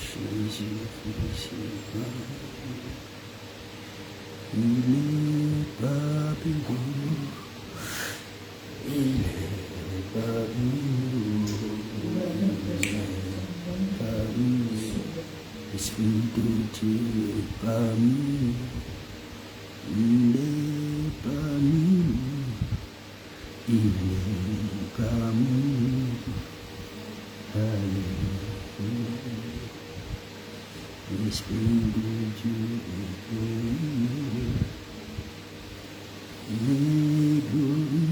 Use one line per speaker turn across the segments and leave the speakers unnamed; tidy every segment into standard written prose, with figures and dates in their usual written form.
Jésus, il n'est pas beau, il est parmi nous, l'Esprit de Dieu est parmi nous, il est parmi nous, il est parmi nous, alléluia. L'Esprit de Dieu est glorieux, il est glorieux,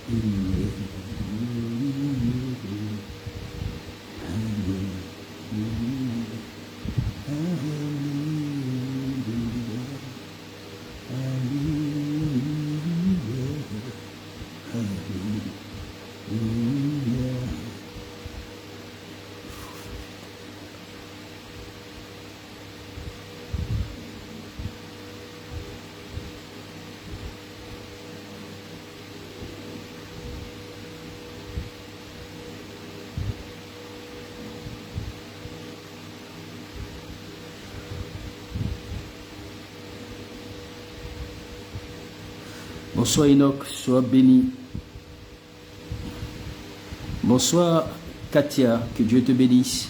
il est glorieux, alléluia, alléluia, alléluia, alléluia. Bonsoir Enoch, sois béni. Bonsoir Katia, que Dieu te bénisse.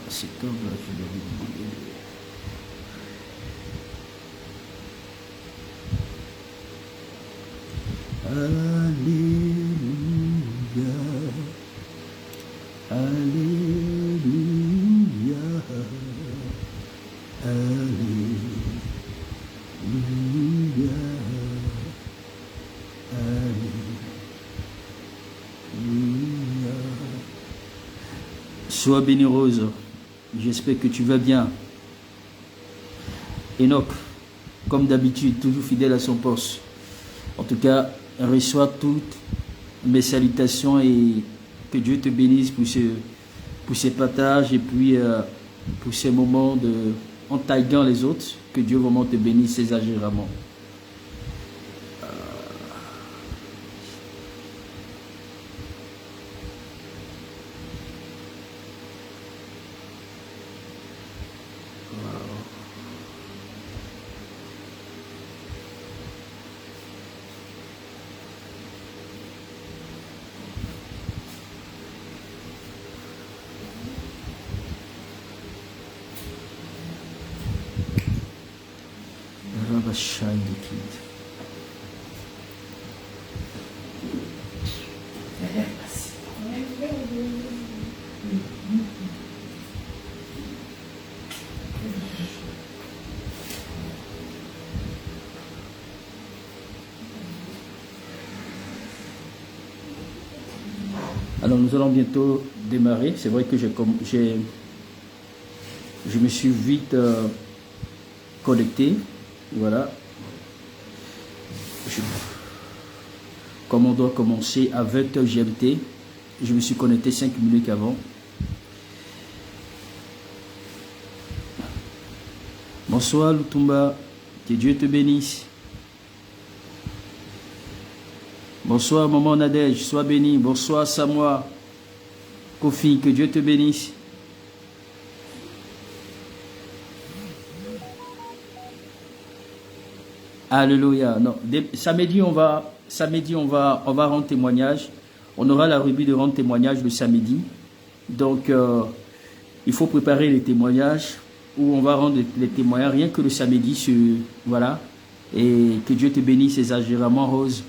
C'est comme là, je l'ai oublié. Alléluia. Alléluia, alléluia, alléluia. Sois béni Rose, j'espère que tu vas bien. Enoch, comme d'habitude, toujours fidèle à son poste. En tout cas, reçois toutes mes salutations et que Dieu te bénisse pour ces partages et puis pour ces moments en taillant les autres. Que Dieu vraiment te bénisse exagérément. Shine the kid. Alors nous allons bientôt démarrer. C'est vrai que je me suis vite connecté. Voilà. Comme on doit commencer à 20h GMT, je me suis connecté 5 minutes avant. Bonsoir Lutumba, que Dieu te bénisse. Bonsoir Maman Nadège, sois béni. Bonsoir Samoa, Kofi, que Dieu te bénisse. Alléluia. Non, samedi on va rendre témoignage. On aura la rubrique de rendre témoignage le samedi. Donc il faut préparer les témoignages où on va rendre les témoignages rien que le samedi. Voilà. Et que Dieu te bénisse exagérément, Rose.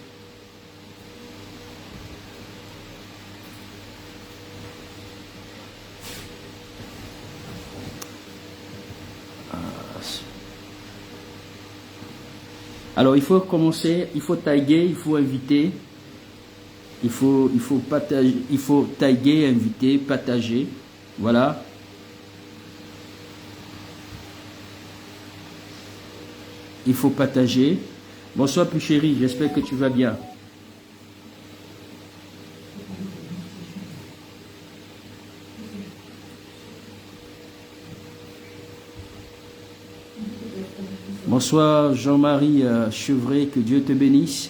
Alors il faut commencer, il faut taguer, il faut inviter, il faut partager, il faut taguer, inviter, partager, voilà. Il faut partager. Bonsoir plus chérie, j'espère que tu vas bien. Bonsoir Jean-Marie Chevray, que Dieu te bénisse.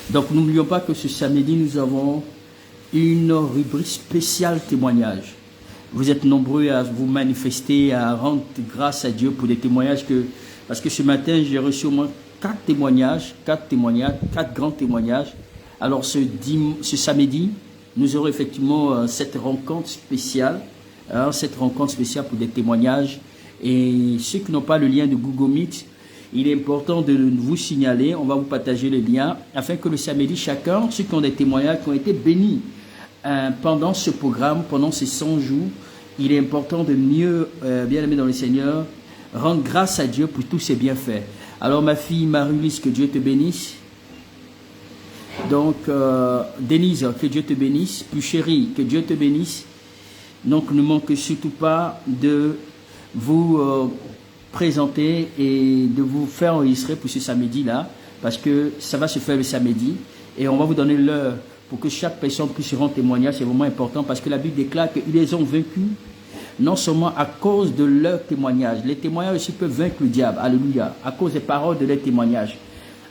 Donc n'oublions pas que ce samedi, nous avons une rubrique spéciale témoignage. Vous êtes nombreux à vous manifester, à rendre grâce à Dieu pour des témoignages parce que ce matin, j'ai reçu au moins 4 témoignages, 4 grands témoignages. Alors ce samedi, nous aurons effectivement cette rencontre spéciale pour des témoignages. Et ceux qui n'ont pas le lien de Google Meet, il est important de vous signaler, on va vous partager le lien, afin que le samedi, chacun, ceux qui ont des témoignages, qui ont été bénis pendant ce programme, pendant ces 100 jours, il est important de mieux, bien aimé dans le Seigneur, rendre grâce à Dieu pour tous ses bienfaits. Alors ma fille Marie-Lise, que Dieu te bénisse. Donc Denise, que Dieu te bénisse. Puis chérie, que Dieu te bénisse. Donc ne manquez surtout pas de vous présenter et de vous faire enregistrer pour ce samedi-là, parce que ça va se faire le samedi et on va vous donner l'heure pour que chaque personne puisse rendre témoignage. C'est vraiment important parce que la Bible déclare qu'ils les ont vaincus non seulement à cause de leur témoignage. Les témoignages aussi peuvent vaincre le diable, alléluia, à cause des paroles de leurs témoignages.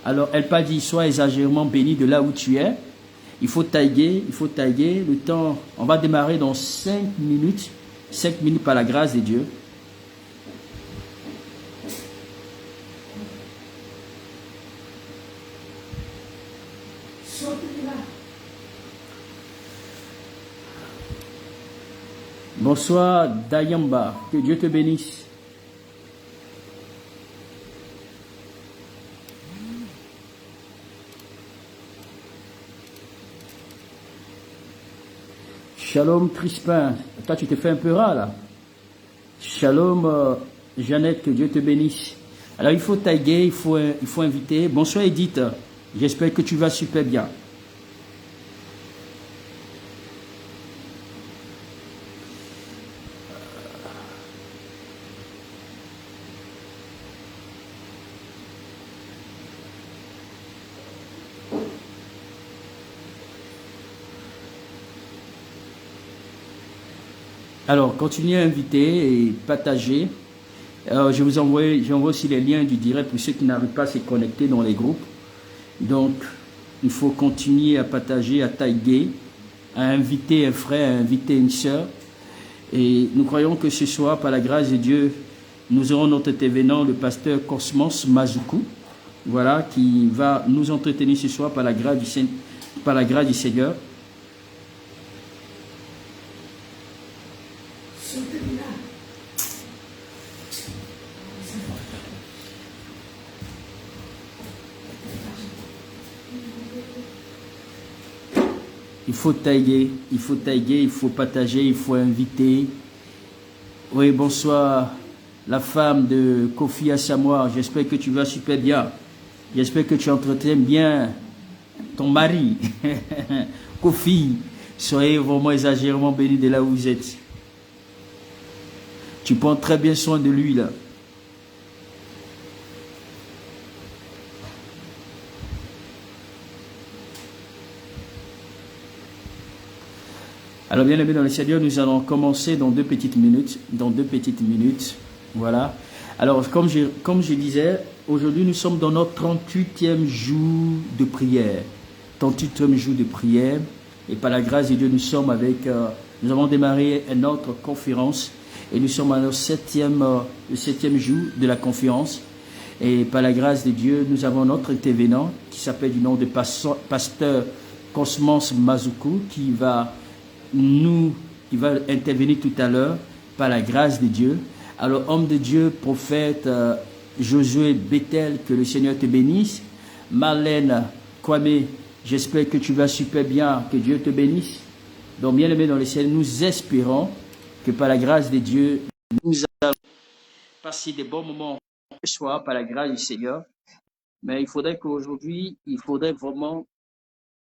Alors elle pas dit sois exagérément béni de là où tu es. Il faut tailler le temps. On va démarrer dans 5 minutes par la grâce de Dieu. Bonsoir Dayamba, que Dieu te bénisse. Shalom Crispin, toi tu te fais un peu ras là. Shalom Jeannette, que Dieu te bénisse. Alors il faut taguer, il faut inviter. Bonsoir Edith, j'espère que tu vas super bien. Alors, continuez à inviter et partager. J'envoie aussi les liens du direct pour ceux qui n'arrivent pas à se connecter dans les groupes. Donc, il faut continuer à partager, à taguer, à inviter un frère, à inviter une sœur. Et nous croyons que ce soir, par la grâce de Dieu, nous aurons notre intervenant, le pasteur Cosmos Mazuku, voilà, qui va nous entretenir ce soir par la grâce du Seigneur. Il faut taguer, il faut partager, il faut inviter. Oui, bonsoir, la femme de Kofi Assamoah. J'espère que tu vas super bien. J'espère que tu entretiens bien ton mari. Kofi, soyez vraiment exagérément bénis de là où vous êtes. Tu prends très bien soin de lui là. Alors bien aimé dans le Seigneur, nous allons commencer dans 2 petites minutes. Voilà. Alors comme je disais, aujourd'hui nous sommes dans notre 38e jour de prière. 38e jour de prière. Et par la grâce de Dieu, nous avons démarré notre conférence. Et nous sommes à le 7e jour de la conférence. Et par la grâce de Dieu, nous avons notre intervenant qui s'appelle du nom de pasteur Cosmos Mazuku qui va intervenir tout à l'heure par la grâce de Dieu. Alors, homme de Dieu, prophète Josué Bethel, que le Seigneur te bénisse. Marlène Kwame, j'espère que tu vas super bien, que Dieu te bénisse. Donc, bien aimé dans le ciel, nous espérons que par la grâce de Dieu, nous allons passer des bons moments ce soir par la grâce du Seigneur. Mais il faudrait vraiment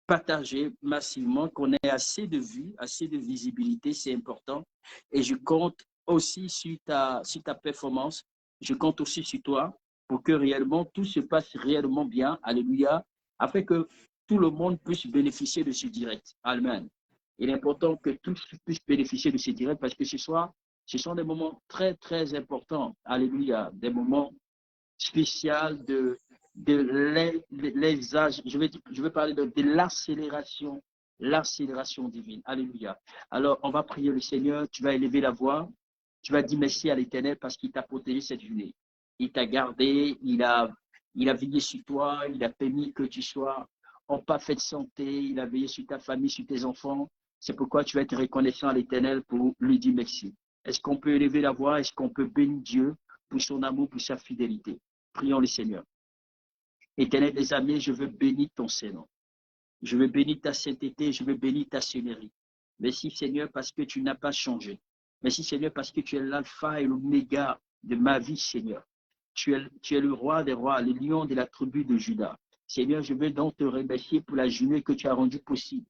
partager massivement, qu'on ait assez de vues, assez de visibilité, c'est important. Et je compte aussi sur ta performance, je compte aussi sur toi pour que réellement tout se passe réellement bien, alléluia, afin que tout le monde puisse bénéficier de ce direct. Amen. Il est important que tous puissent bénéficier de ce direct parce que ce soir, Ce sont des moments très, très importants. Alléluia. Des moments spéciaux les âges. Je vais parler de l'accélération divine. Alléluia. Alors, on va prier le Seigneur. Tu vas élever la voix. Tu vas dire merci à l'Éternel parce qu'il t'a protégé cette journée. Il t'a gardé, il a veillé sur toi, il a permis que tu sois en parfaite santé, il a veillé sur ta famille, sur tes enfants. C'est pourquoi tu vas être reconnaissant à l'Éternel pour lui dire merci. Est-ce qu'on peut élever la voix? Est-ce qu'on peut bénir Dieu pour son amour, pour sa fidélité? Prions le Seigneur. Éternel des amis, je veux bénir ton Seigneur. Je veux bénir ta sainteté, je veux bénir ta seigneurie. Merci Seigneur parce que tu n'as pas changé. Merci Seigneur parce que tu es l'alpha et l'oméga de ma vie Seigneur. Tu es le roi des rois, le lion de la tribu de Juda. Seigneur, je veux donc te remercier pour la journée que tu as rendue possible.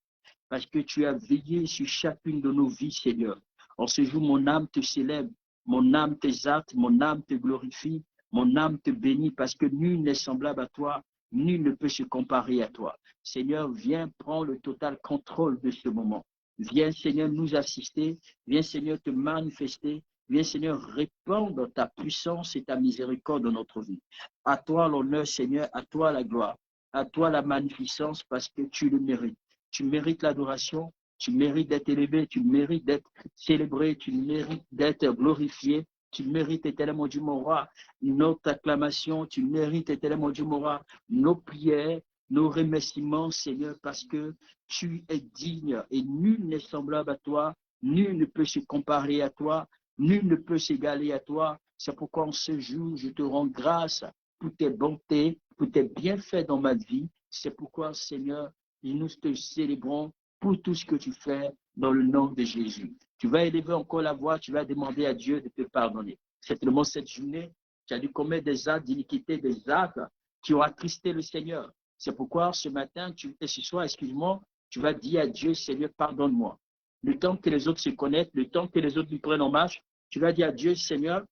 Parce que tu as veillé sur chacune de nos vies Seigneur. En ce jour, mon âme te célèbre, mon âme t'exalte, mon âme te glorifie, mon âme te bénit parce que nul n'est semblable à toi, nul ne peut se comparer à toi. Seigneur, viens prendre le total contrôle de ce moment. Viens, Seigneur, nous assister. Viens, Seigneur, te manifester. Viens, Seigneur, répandre ta puissance et ta miséricorde dans notre vie. À toi l'honneur, Seigneur, à toi la gloire, à toi la magnificence parce que tu le mérites. Tu mérites l'adoration, tu mérites d'être élevé, tu mérites d'être célébré, tu mérites d'être glorifié. Tu mérites, éternellement Dieu, mon roi, notre acclamation. Tu mérites, éternellement Dieu, mon roi, nos prières, nos remerciements, Seigneur, parce que tu es digne et nul n'est semblable à toi, nul ne peut se comparer à toi, nul ne peut s'égaler à toi. C'est pourquoi en ce jour, je te rends grâce pour tes bontés, pour tes bienfaits dans ma vie. C'est pourquoi, Seigneur, nous te célébrons pour tout ce que tu fais dans le nom de Jésus. Tu vas élever encore la voix, tu vas demander à Dieu de te pardonner. Certainement, cette journée, tu as dû commettre des actes d'iniquité, des actes qui ont attristé le Seigneur. C'est pourquoi ce matin, et ce soir, excuse-moi, tu vas dire à Dieu, Seigneur, pardonne-moi. Le temps que les autres se connaissent, le temps que les autres lui prennent en marche, tu vas dire à Dieu, Seigneur,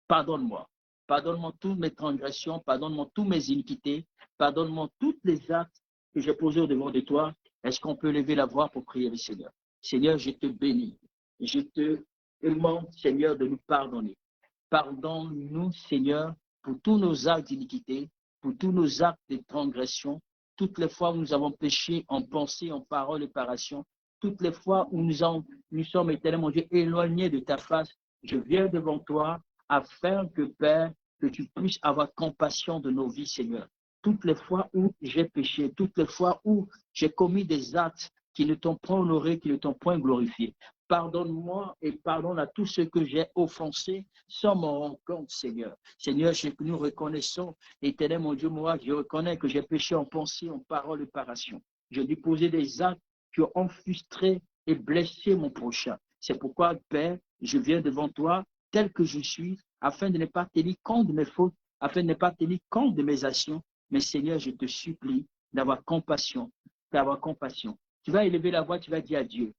pardonne-moi. Pardonne-moi toutes mes transgressions, pardonne-moi toutes mes iniquités, pardonne-moi tous les actes que j'ai posés au devant de toi. Est-ce qu'on peut lever la voix pour prier le Seigneur? Seigneur, je te bénis. Je te demande, Seigneur, de nous pardonner. Pardonne-nous, Seigneur, pour tous nos actes d'iniquité, pour tous nos actes de transgression, toutes les fois où nous avons péché en pensée, en parole et par action, toutes les fois où nous sommes éternellement, Dieu, éloignés de ta face. Je viens devant toi afin que, Père, que tu puisses avoir compassion de nos vies, Seigneur. Toutes les fois où j'ai péché, toutes les fois où j'ai commis des actes qui ne t'ont point honoré, qui ne t'ont point glorifié. Pardonne-moi et pardonne à tous ceux que j'ai offensés sans m'en rendre compte, Seigneur. Seigneur, nous reconnaissons, éternel mon Dieu, moi, je reconnais que j'ai péché en pensée, en parole et par action. J'ai dû poser des actes qui ont frustré et blessé mon prochain. C'est pourquoi, Père, je viens devant toi tel que je suis, afin de ne pas tenir compte de mes fautes, afin de ne pas tenir compte de mes actions. Mais Seigneur, je te supplie d'avoir compassion, d'avoir compassion. Tu vas élever la voix, tu vas dire à Dieu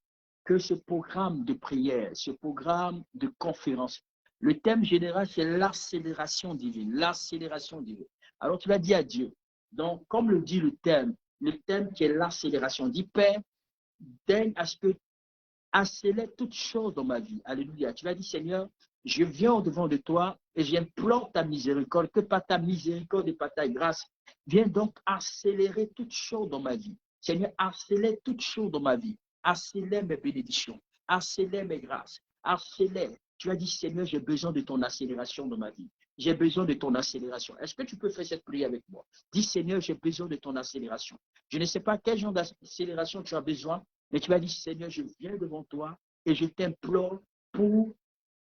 que ce programme de prière, ce programme de conférence, le thème général, c'est l'accélération divine, l'accélération divine. Alors tu vas dire à Dieu, donc comme le dit le thème qui est l'accélération, dit Père, daigne à ce que accélère toutes choses dans ma vie. Alléluia. Tu vas dire, Seigneur, je viens au devant de toi et j'implore ta miséricorde, que par ta miséricorde et par ta grâce, viens donc accélérer toutes choses dans ma vie. Seigneur, accélère toutes choses dans ma vie. Accélère mes bénédictions, accélère mes grâces, accélère. Tu as dit, Seigneur, j'ai besoin de ton accélération dans ma vie. J'ai besoin de ton accélération. Est-ce que tu peux faire cette prière avec moi? Dis, Seigneur, j'ai besoin de ton accélération. Je ne sais pas quel genre d'accélération tu as besoin, mais tu vas dire, Seigneur, je viens devant toi et je t'implore pour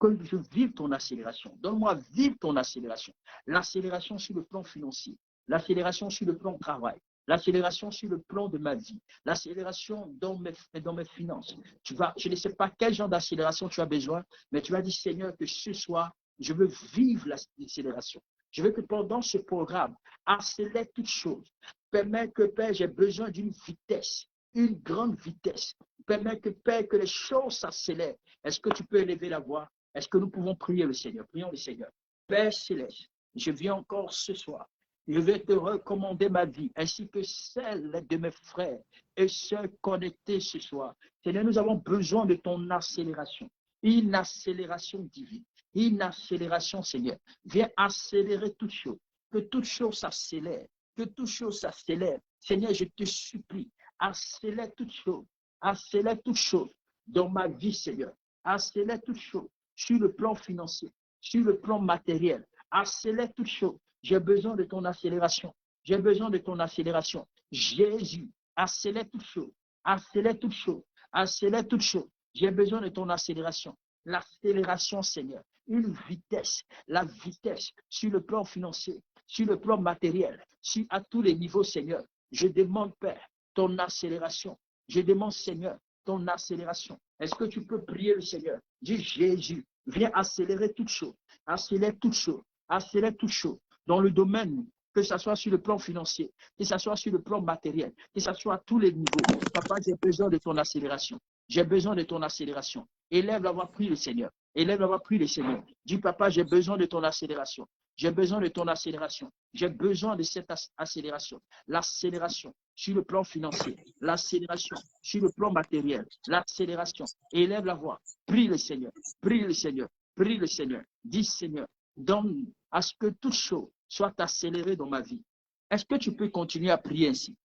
que je vive ton accélération. Donne-moi vivre ton accélération. L'accélération sur le plan financier, l'accélération sur le plan travail, l'accélération sur le plan de ma vie, l'accélération dans mes finances. Je ne sais pas quel genre d'accélération tu as besoin, mais tu vas dire, Seigneur, que ce soir, je veux vivre l'accélération. Je veux que pendant ce programme, accélère toutes choses. Permets que, Père, j'ai besoin d'une vitesse, une grande vitesse. Permets que, Père, que les choses s'accélèrent. Est-ce que tu peux élever la voix? Est-ce que nous pouvons prier le Seigneur? Prions le Seigneur. Père céleste, je viens encore ce soir. Je vais te recommander ma vie, ainsi que celle de mes frères et sœurs connectés ce soir. Seigneur, nous avons besoin de ton accélération. Une accélération divine. Une accélération, Seigneur. Viens accélérer toutes choses. Que toute chose s'accélère. Que toute chose s'accélère. Seigneur, je te supplie. Accélère toutes choses. Accélère toutes choses dans ma vie, Seigneur. Accélère toutes choses sur le plan financier, sur le plan matériel. Accélère toutes choses. J'ai besoin de ton accélération. J'ai besoin de ton accélération. Jésus, accélère toutes choses. Accélère toutes choses. Accélère toutes choses. J'ai besoin de ton accélération. L'accélération, Seigneur. Une vitesse. La vitesse sur le plan financier, sur le plan matériel, à tous les niveaux, Seigneur. Je demande, Père, ton accélération. Je demande, Seigneur, ton accélération. Est-ce que tu peux prier le Seigneur? Dis, Jésus, viens accélérer toutes choses. Accélère toutes choses. Accélère toutes choses. Dans le domaine, que ce soit sur le plan financier, que ce soit sur le plan matériel, que ce soit à tous les niveaux. Papa, j'ai besoin de ton accélération. J'ai besoin de ton accélération. Élève l'avoir pris le Seigneur. Élève l'avoir pris le Seigneur. Dis, Papa, j'ai besoin de ton accélération. J'ai besoin de ton accélération. J'ai besoin de cette accélération. L'accélération sur le plan financier. L'accélération sur le plan matériel. L'accélération. Élève la voix. Prie le Seigneur. Prie le Seigneur. Prie le Seigneur. Dis, Seigneur, donne à ce que toute chose soit accélérée dans ma vie. Est-ce que tu peux continuer à prier ainsi?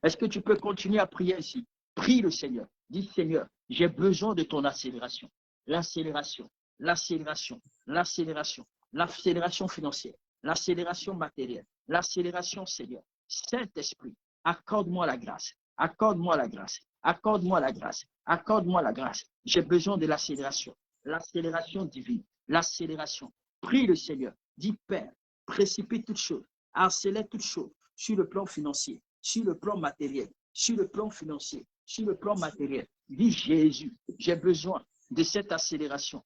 Est-ce que tu peux continuer à prier ainsi? Prie le Seigneur. Dis, Seigneur, j'ai besoin de ton accélération. L'accélération, l'accélération, l'accélération, l'accélération financière, l'accélération matérielle, l'accélération, Seigneur. Saint-Esprit, accorde-moi la grâce. Accorde-moi la grâce. Accorde-moi la grâce. Accorde-moi la grâce. J'ai besoin de l'accélération. L'accélération divine. L'accélération. Prie le Seigneur. Dis, Père, précipite toutes choses. Accélère toutes choses sur le plan financier, sur le plan matériel, sur le plan financier, sur le plan matériel. Dis, Jésus, j'ai besoin de cette accélération.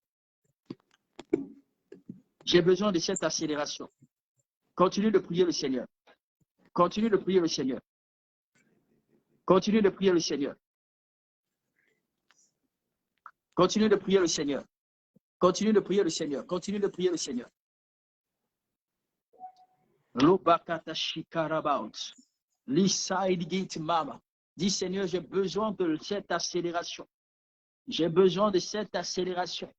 J'ai besoin de cette accélération. Continue de prier le Seigneur. Continue de prier le Seigneur. Continue de prier le Seigneur. Continue de prier le Seigneur. Continue de prier le Seigneur. Continue de prier le Seigneur. Dis, Seigneur, j'ai besoin de cette accélération. J'ai besoin de cette accélération.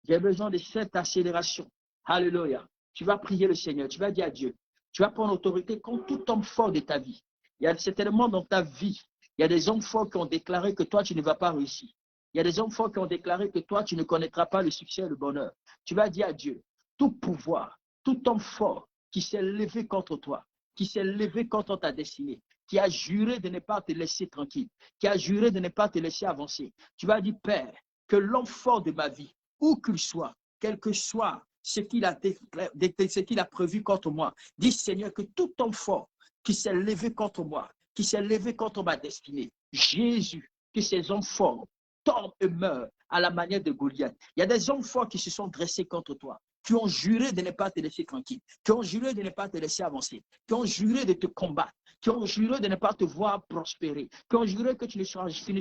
J'ai besoin de cette accélération. Alléluia. Tu vas prier le Seigneur. Tu vas dire à Dieu. Tu vas prendre autorité contre tout homme fort de ta vie. Il y a certainement dans ta vie, il y a des hommes forts qui ont déclaré que toi, tu ne vas pas réussir. Il y a des hommes forts qui ont déclaré que toi, tu ne connaîtras pas le succès et le bonheur. Tu vas dire à Dieu, tout pouvoir, tout homme fort qui s'est levé contre toi, qui s'est levé contre ta destinée, qui a juré de ne pas te laisser tranquille, qui a juré de ne pas te laisser avancer. Tu vas dire, Père, que l'homme fort de ma vie, où qu'il soit, quel que soit ce qu'il a prévu contre moi, dis, Seigneur, que tout homme fort qui s'est levé contre moi, qui s'est levé contre ma destinée, Jésus, que ces hommes forts tombent et meurent à la manière de Goliath. Il y a des hommes forts qui se sont dressés contre toi, qui ont juré de ne pas te laisser tranquille, qui ont juré de ne pas te laisser avancer, qui ont juré de te combattre, qui ont juré de ne pas te voir prospérer, qui ont juré que tu ne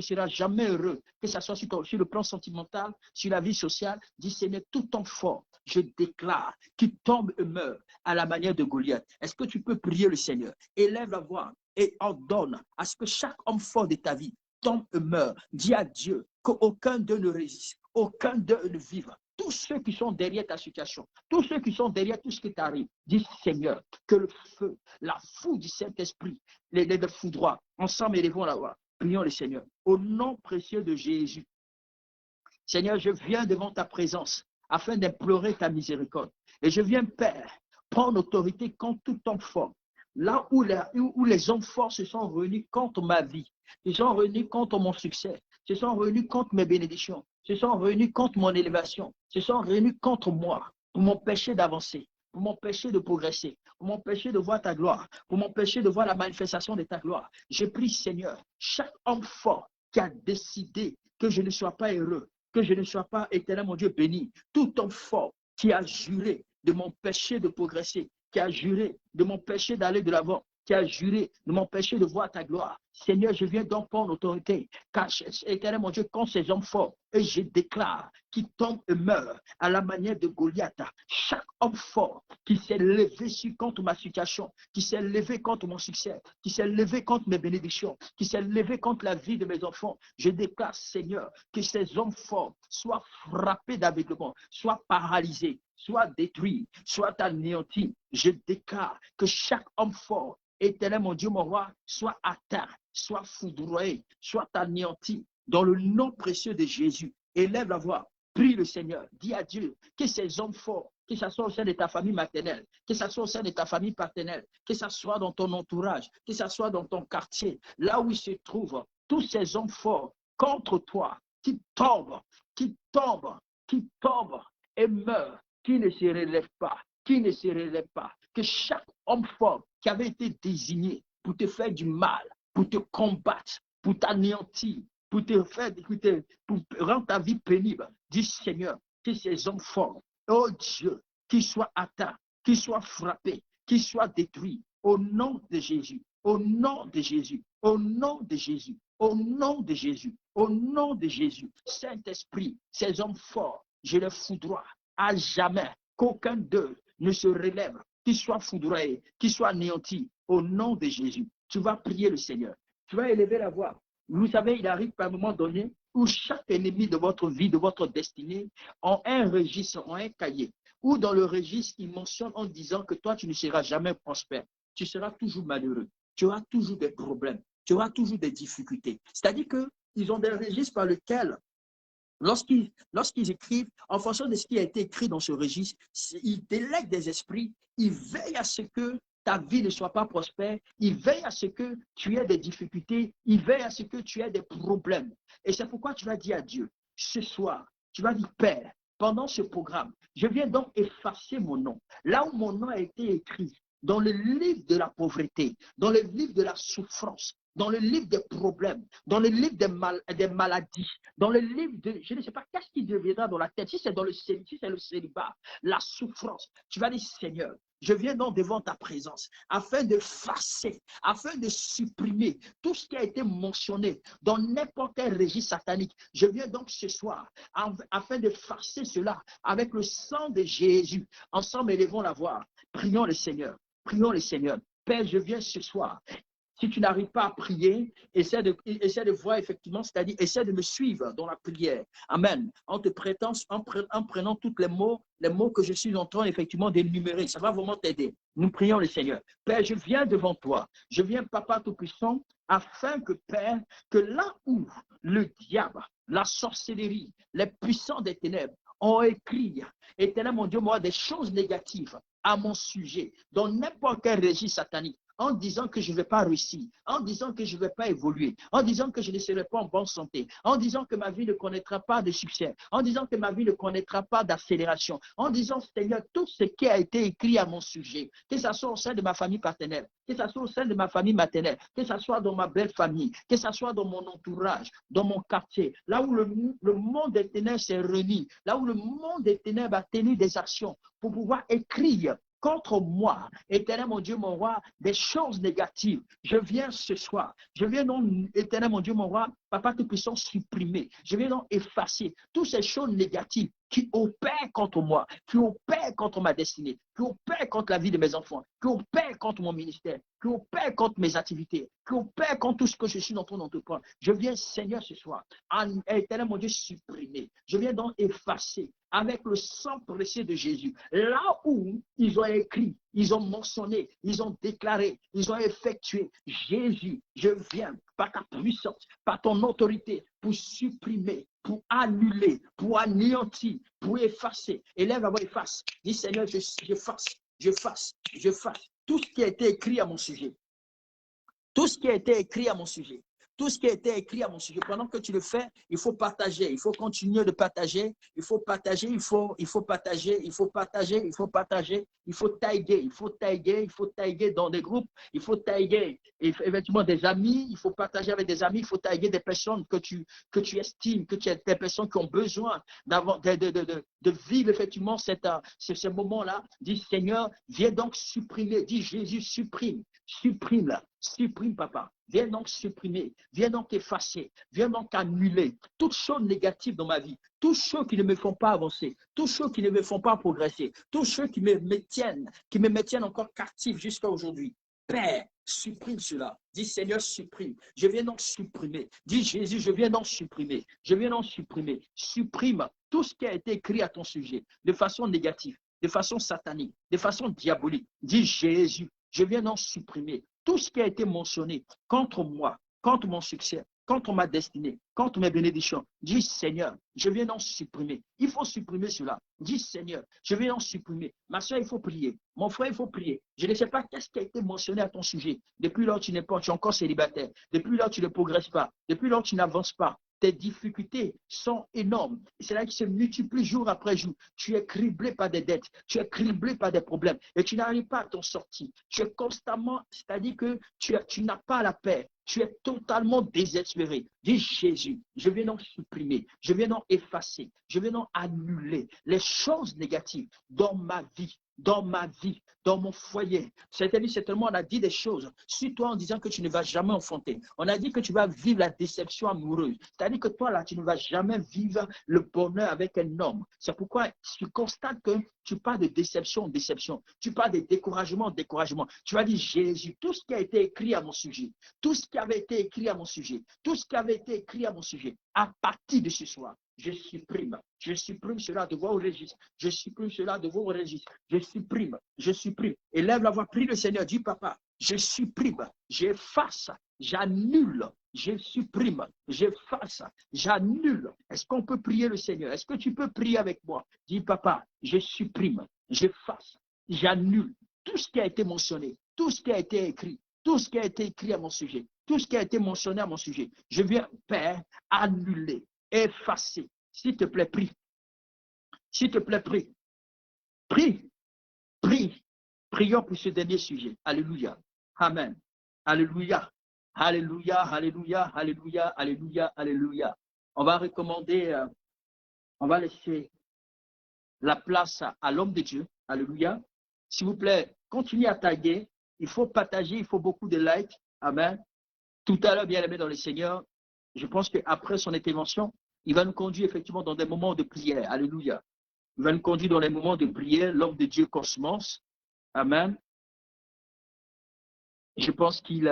seras jamais heureux, que ce soit sur le plan sentimental, sur la vie sociale. Dis, Seigneur, tout homme fort, je déclare qu'il tombe et meurt à la manière de Goliath. Est-ce que tu peux prier le Seigneur? Élève la voix et ordonne à ce que chaque homme fort de ta vie tombe et meurt. Dis à Dieu qu'aucun d'eux ne résiste, aucun d'eux ne vivra. Tous ceux qui sont derrière ta situation, tous ceux qui sont derrière tout ce qui t'arrive, dis, Seigneur, que le feu, la foudre du Saint-Esprit, les foudroies, ensemble élevons la voix. Prions le Seigneur. Au nom précieux de Jésus, Seigneur, je viens devant ta présence afin d'implorer ta miséricorde. Et je viens, Père, prendre autorité contre tout homme fort. Là où les hommes forts se sont réunis contre ma vie, se sont réunis contre mon succès, se sont réunis contre mes bénédictions, se sont réunis contre mon élévation, se sont réunis contre moi pour m'empêcher d'avancer, pour m'empêcher de progresser, pour m'empêcher de voir ta gloire, pour m'empêcher de voir la manifestation de ta gloire. Je prie, Seigneur, chaque homme fort qui a décidé que je ne sois pas heureux, que je ne sois pas éternel, mon Dieu béni, tout homme fort qui a juré de m'empêcher de progresser, qui a juré de m'empêcher d'aller de l'avant, qui a juré de m'empêcher de voir ta gloire. Seigneur, je viens donc prendre l'autorité. Car, éternel mon Dieu, quand ces hommes forts, et je déclare qu'ils tombent et meurent à la manière de Goliath. Chaque homme fort qui s'est levé contre ma situation, qui s'est levé contre mon succès, qui s'est levé contre mes bénédictions, qui s'est levé contre la vie de mes enfants, je déclare, Seigneur, que ces hommes forts soient frappés d'aveuglement, soient paralysés, soient détruits, soient anéantis. Je déclare que chaque homme fort, éternel mon Dieu, mon roi, soit atteint, soit foudroyé, soit anéanti. Dans le nom précieux de Jésus, élève la voix, prie le Seigneur, dis à Dieu que ces hommes forts, que ce soit au sein de ta famille maternelle, que ce soit au sein de ta famille paternelle, que ce soit dans ton entourage, que ce soit dans ton quartier, là où ils se trouvent, tous ces hommes forts contre toi, qui tombent, qui tombent, qui tombent et meurent, qui ne se relèvent pas, qui ne se relèvent pas, que chaque homme fort qui avait été désigné pour te faire du mal, pour te combattre, pour t'anéantir, pour te faire, pour rendre ta vie pénible, dis Seigneur, que ces hommes forts, oh Dieu, qu'ils soient atteints, qu'ils soient frappés, qu'ils soient détruits, au nom de Jésus, au nom de Jésus, au nom de Jésus, au nom de Jésus, au nom de Jésus. Saint-Esprit, ces hommes forts, je les foudroie à jamais, qu'aucun d'eux ne se relève, qu'ils soient foudroyés, qu'ils soient anéantis, au nom de Jésus. Tu vas prier le Seigneur, tu vas élever la voix. Vous savez, il arrive par un moment donné où chaque ennemi de votre vie, de votre destinée, en un registre, en un cahier, ou dans le registre, il mentionne en disant que toi, tu ne seras jamais prospère. Tu seras toujours malheureux. Tu auras toujours des problèmes. Tu auras toujours des difficultés. C'est-à-dire qu'ils ont des registres par lesquels, lorsqu'ils écrivent, en fonction de ce qui a été écrit dans ce registre, ils délèguent des esprits, ils veillent à ce que ta vie ne soit pas prospère, il veille à ce que tu aies des difficultés, il veille à ce que tu aies des problèmes. Et c'est pourquoi tu vas dire à Dieu, ce soir, tu vas dire, Père, pendant ce programme, je viens donc effacer mon nom. Là où mon nom a été écrit, dans le livre de la pauvreté, dans le livre de la souffrance, dans le livre des problèmes, dans le livre des maladies, dans le livre de, je ne sais pas, qu'est-ce qui deviendra dans la tête, si c'est dans le célibat, la souffrance, tu vas dire, Seigneur, je viens donc devant ta présence afin de effacer, afin de supprimer tout ce qui a été mentionné dans n'importe quel registre satanique. Je viens donc ce soir afin de effacer cela avec le sang de Jésus. Ensemble, élevons la voix. Prions le Seigneur. Prions le Seigneur. Père, je viens ce soir. Si tu n'arrives pas à prier, essaie de voir effectivement, c'est-à-dire essaie de me suivre dans la prière. Amen. En te prêtant, en prenant tous les mots que je suis en train effectivement d'énumérer. Ça va vraiment t'aider. Nous prions le Seigneur. Père, je viens devant toi. Je viens, Papa Tout-Puissant, afin que, Père, que là où le diable, la sorcellerie, les puissants des ténèbres ont écrit, éternel mon Dieu, moi, des choses négatives à mon sujet, dans n'importe quel registre satanique, en disant que je ne vais pas réussir, en disant que je ne vais pas évoluer, en disant que je ne serai pas en bonne santé, en disant que ma vie ne connaîtra pas de succès, en disant que ma vie ne connaîtra pas d'accélération, en disant, Seigneur, tout ce qui a été écrit à mon sujet, que ce soit au sein de ma famille paternelle, que ce soit au sein de ma famille maternelle, que ce soit dans ma belle famille, que ce soit dans mon entourage, dans mon quartier, là où le monde des ténèbres s'est réuni, là où le monde des ténèbres a tenu des actions pour pouvoir écrire contre moi, éternel mon Dieu, mon roi, des choses négatives. Je viens ce soir. Je viens donc, éternel mon Dieu, mon roi, Papa Tout-Puissant, supprimer. Je viens donc effacer toutes ces choses négatives qui opèrent contre moi, qui opèrent contre ma destinée, qui opèrent contre la vie de mes enfants, qui opèrent contre mon ministère, qui opèrent contre mes activités, qui opèrent contre tout ce que je suis en train d'entreprendre. Je viens, Seigneur, ce soir, éternel mon Dieu, supprimer. Je viens donc effacer avec le sang précieux de Jésus. Là où ils ont écrit, ils ont mentionné, ils ont déclaré, ils ont effectué. Jésus, je viens par ta puissance, par ton autorité, pour supprimer, pour annuler, pour anéantir, pour effacer. Élève la voix, efface. Dis Seigneur, je fasse tout ce qui a été écrit à mon sujet. Tout ce qui a été écrit à mon sujet. Tout ce qui a été écrit à mon sujet. Pendant que tu le fais, il faut partager. Il faut continuer de partager. Il faut partager. Il faut partager. Il faut partager. Il faut partager. Il faut taguer. Il faut taguer. Il faut taguer dans des groupes. Il faut taguer effectivement des amis. Il faut partager avec des amis. Il faut taguer des personnes que tu estimes, que tu as des personnes qui ont besoin de vivre effectivement ce moment-là. Dis Seigneur, viens donc supprimer. Dis Jésus, supprime. Supprime là. Supprime, papa. Viens donc supprimer, viens donc effacer, viens donc annuler toutes choses négatives dans ma vie, tous ceux qui ne me font pas avancer, tous ceux qui ne me font pas progresser, tous ceux qui me maintiennent encore captif jusqu'à aujourd'hui. Père, supprime cela. Dis Seigneur, supprime. Je viens donc supprimer. Dis Jésus, je viens donc supprimer. Je viens donc supprimer. Supprime tout ce qui a été écrit à ton sujet de façon négative, de façon satanique, de façon diabolique. Dis Jésus, je viens donc supprimer tout ce qui a été mentionné contre moi, contre mon succès, contre ma destinée, contre mes bénédictions. Dis Seigneur, je viens donc supprimer. Il faut supprimer cela. Dis Seigneur, je viens donc supprimer. Ma soeur, il faut prier. Mon frère, il faut prier. Je ne sais pas qu'est-ce qui a été mentionné à ton sujet. Depuis lors, tu n'es pas, tu es encore célibataire. Depuis lors, tu ne progresses pas. Depuis lors, tu n'avances pas. Tes difficultés sont énormes. C'est là qui se multiplient jour après jour. Tu es criblé par des dettes, tu es criblé par des problèmes et tu n'arrives pas à t'en sortir. Tu es constamment, c'est-à-dire que tu n'as pas la paix. Tu es totalement désespéré. Dis Jésus, je viens donc supprimer, je viens donc effacer, je viens donc annuler les choses négatives dans ma vie, dans mon foyer. C'est-à-dire, certainement, on a dit des choses sur toi en disant que tu ne vas jamais enfanter. On a dit que tu vas vivre la déception amoureuse. C'est-à-dire que toi, là, tu ne vas jamais vivre le bonheur avec un homme. C'est pourquoi tu constates que tu parles de déception en déception. Tu parles de découragement en découragement. Tu vas dire, Jésus, tout ce qui a été écrit à mon sujet, tout ce qui avait été écrit à mon sujet, tout ce qui avait été écrit à mon sujet, à partir de ce soir, je supprime cela de vos registres, je supprime cela de vos registres, je supprime. Élève la voix, prie le Seigneur, dis papa, je supprime, j'efface, j'annule, je supprime, j'efface, j'annule. Est-ce qu'on peut prier le Seigneur? Est-ce que tu peux prier avec moi? Dis papa, je supprime, j'efface, j'annule tout ce qui a été mentionné, tout ce qui a été écrit, tout ce qui a été écrit à mon sujet, tout ce qui a été mentionné à mon sujet. Je viens, Père, annuler, effacer. S'il te plaît, prie. S'il te plaît, prie. Prie. Prie. Prions pour ce dernier sujet. Alléluia. Amen. Alléluia. Alléluia. Alléluia. Alléluia. Alléluia. Alléluia. On va recommander, on va laisser la place à l'homme de Dieu. Alléluia. S'il vous plaît, continuez à taguer. Il faut partager, il faut beaucoup de likes. Amen. Tout à l'heure, bien aimé dans le Seigneur, je pense qu'après son intervention, il va nous conduire effectivement dans des moments de prière. Alléluia. Il va nous conduire dans les moments de prière, l'homme de Dieu Cosmos. Amen. Je pense qu'il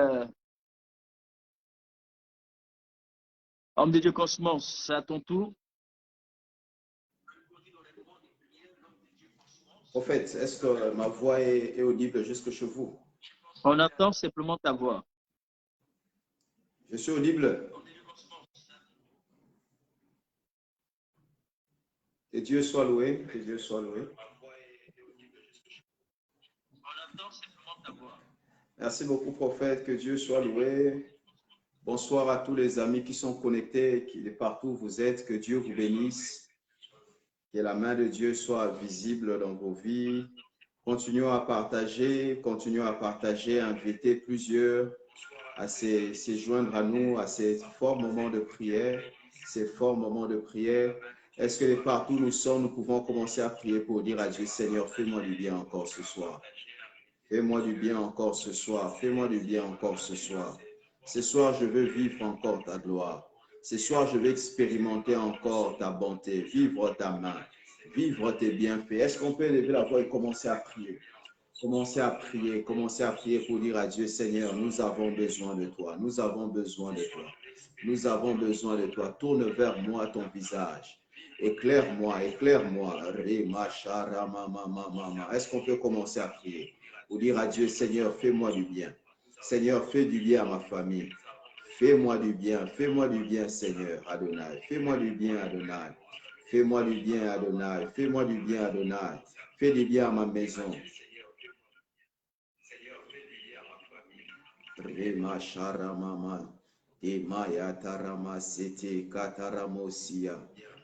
homme de Dieu Cosmos, c'est à ton tour.
Au fait, est-ce que ma voix est audible jusque chez vous?
On entend simplement ta voix.
Je suis audible. Que Dieu soit loué, que Dieu soit loué.
On entend simplement ta voix.
Merci beaucoup, prophète, que Dieu soit loué. Bonsoir à tous les amis qui sont connectés, qui de partout où vous êtes, que Dieu vous bénisse. Que la main de Dieu soit visible dans vos vies. Continuons à partager, inviter plusieurs à se joindre à nous, à ces forts moments de prière, Est-ce que de partout où nous sommes, nous pouvons commencer à prier pour dire à Dieu, Seigneur, fais-moi du bien encore ce soir. Fais-moi du bien encore ce soir. Fais-moi du bien encore ce soir. Ce soir, je veux vivre encore ta gloire. Ce soir, je veux expérimenter encore ta bonté, vivre ta main, vivre tes bienfaits. Est-ce qu'on peut lever la voix et commencer à prier? Commencez à prier pour dire à Dieu, Seigneur, nous avons besoin de toi, nous avons besoin de toi, nous avons besoin de toi. Tourne vers moi ton visage, éclaire-moi, éclaire-moi. Est-ce qu'on peut commencer à prier pour dire à Dieu, Seigneur, fais-moi du bien. Seigneur, fais du bien à ma famille. Fais-moi du bien, Seigneur Adonai. Fais-moi du bien, Adonai. Fais-moi du bien, Adonai. Fais-moi du bien, Adonai. Fais du bien à ma maison. Rema Sharamama, Emaya Tarama Sete Kataramosia,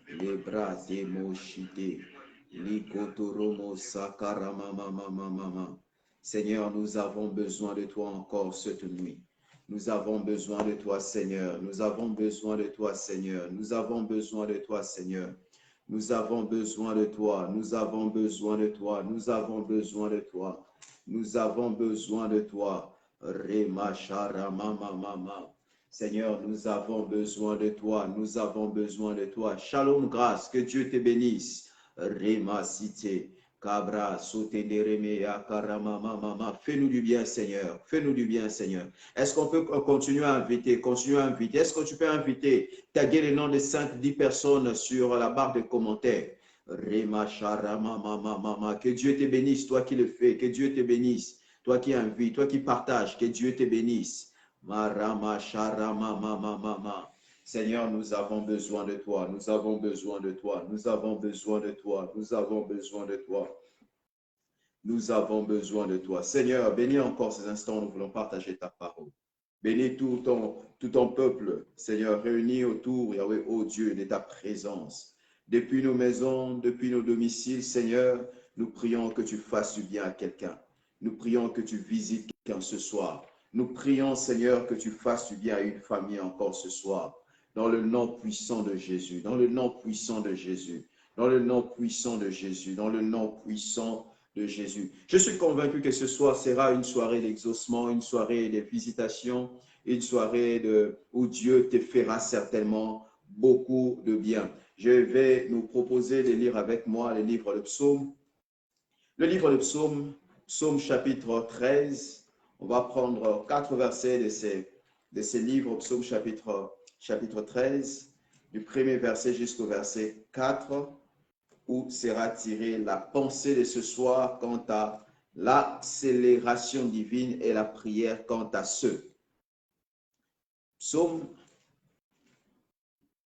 Lebra de Moshite, Likotoromo Sakaramama Mama. Seigneur, nous avons besoin de toi encore cette nuit. Nous avons besoin de toi, Seigneur. Nous avons besoin de toi, Seigneur. Nous avons besoin de toi, Seigneur. Nous avons besoin de toi. Nous avons besoin de toi. Nous avons besoin de toi. Nous avons besoin de toi. Seigneur, nous avons besoin de toi. Nous avons besoin de toi. Shalom, grâce. Que Dieu te bénisse. Rema cité. Cabra, fais-nous du bien, Seigneur. Fais-nous du bien, Seigneur. Est-ce qu'on peut continuer à inviter? Continuer à inviter. Est-ce que tu peux inviter? Taguer les noms de 5-10 personnes sur la barre de commentaires. Que Dieu te bénisse, toi qui le fais. Que Dieu te bénisse. Toi qui invites, toi qui partages. Que Dieu te bénisse. Seigneur, nous avons besoin de toi, nous avons besoin de toi, nous avons besoin de toi, nous avons besoin de toi. Nous avons besoin de toi. Seigneur, bénis encore ces instants, nous voulons partager ta parole. Bénis tout ton peuple, Seigneur, réuni autour, Yahweh, ô Dieu, de ta présence. Depuis nos maisons, depuis nos domiciles, Seigneur, nous prions que tu fasses du bien à quelqu'un. Nous prions que tu visites quelqu'un ce soir. Nous prions, Seigneur, que tu fasses du bien à une famille encore ce soir. Dans le nom puissant de Jésus, dans le nom puissant de Jésus, dans le nom puissant de Jésus, dans le nom puissant de Jésus. Je suis convaincu que ce soir sera une soirée d'exaucement, une soirée de visitation, une soirée où Dieu te fera certainement beaucoup de bien. Je vais nous proposer de lire avec moi le livre de Psaume. Le livre de Psaume, Psaume chapitre 13. On va prendre 4 versets de ces livres, Psaume chapitre 13, du premier verset jusqu'au verset 4, où sera tirée la pensée de ce soir quant à l'accélération divine et la prière quant à ceux. Psaume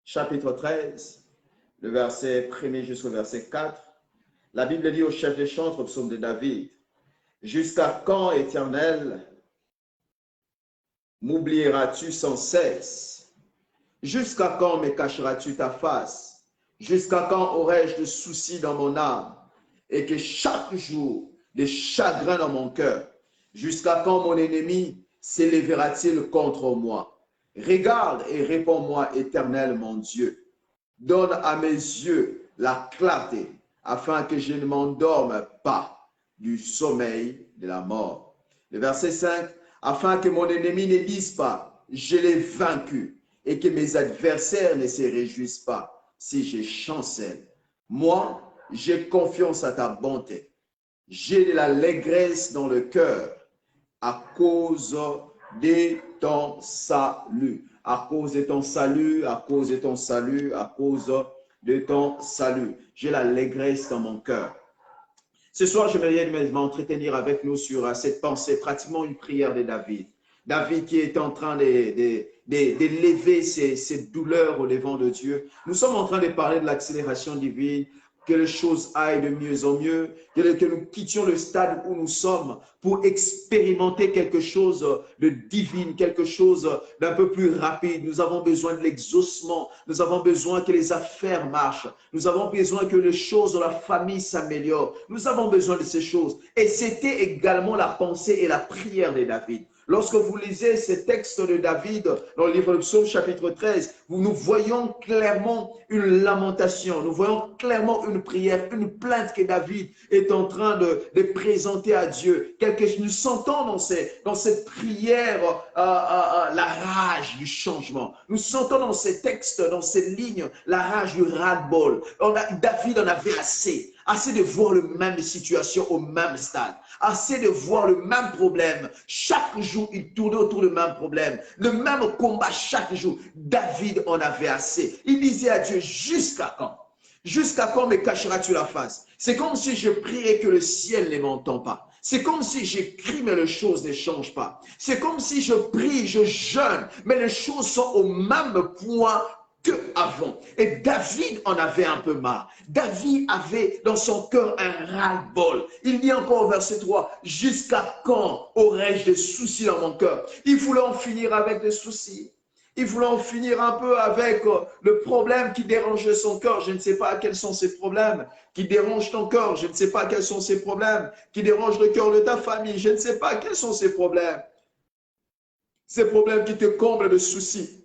chapitre 13, le verset 1er jusqu'au verset 4. La Bible dit au chef des chantres, psaume de David, « Jusqu'à quand, Éternel, m'oublieras-tu sans cesse? Jusqu'à quand me cacheras-tu ta face? Jusqu'à quand aurai-je de soucis dans mon âme et que chaque jour des chagrins dans mon cœur? Jusqu'à quand mon ennemi s'élèvera-t-il contre moi? Regarde et réponds-moi, Éternel mon Dieu. Donne à mes yeux la clarté afin que je ne m'endorme pas du sommeil de la mort. Le verset 5, afin que mon ennemi ne dise pas, je l'ai vaincu, et que mes adversaires ne se réjouissent pas si je chancelle. Moi, j'ai confiance à ta bonté. J'ai de l'allégresse dans le cœur à cause de ton salut. À cause de ton salut, à cause de ton salut, à cause de ton salut. J'ai l'allégresse dans mon cœur. Ce soir, je vais m'entretenir avec nous sur cette pensée, pratiquement une prière de David. David qui est en train d'élever ses douleurs au devant de Dieu. Nous sommes en train de parler de l'accélération divine, que les choses aillent de mieux en mieux, que nous quittions le stade où nous sommes pour expérimenter quelque chose de divin, quelque chose d'un peu plus rapide. Nous avons besoin de l'exaucement, nous avons besoin que les affaires marchent, nous avons besoin que les choses dans la famille s'améliorent, nous avons besoin de ces choses. Et c'était également la pensée et la prière de David. Lorsque vous lisez ces textes de David dans le livre de Psaume chapitre 13, nous voyons clairement une lamentation, nous voyons clairement une prière, une plainte que David est en train de présenter à Dieu. Nous sentons dans cette prière la rage du changement. Nous sentons dans ces textes, dans ces lignes, la rage du ras-le-bol. David en avait assez. Assez de voir la même situation au même stade. Assez de voir le même problème. Chaque jour, il tournait autour du même problème. Le même combat chaque jour. David en avait assez. Il disait à Dieu, jusqu'à quand? Jusqu'à quand me cacheras-tu la face? C'est comme si je priais que le ciel ne m'entend pas. C'est comme si j'écris, mais les choses ne changent pas. C'est comme si je prie, je jeûne, mais les choses sont au même point que avant. Et David en avait un peu marre. David avait dans son cœur un ras-le-bol. Il dit encore au verset 3, « Jusqu'à quand aurais-je des soucis dans mon cœur ?» Il voulait en finir avec des soucis. Il voulait en finir un peu avec le problème qui dérangeait son cœur. Je ne sais pas quels sont ces problèmes qui dérangent ton cœur. Je ne sais pas quels sont ces problèmes qui dérangent le cœur de ta famille. Je ne sais pas quels sont ces problèmes. Ces problèmes qui te comblent de soucis.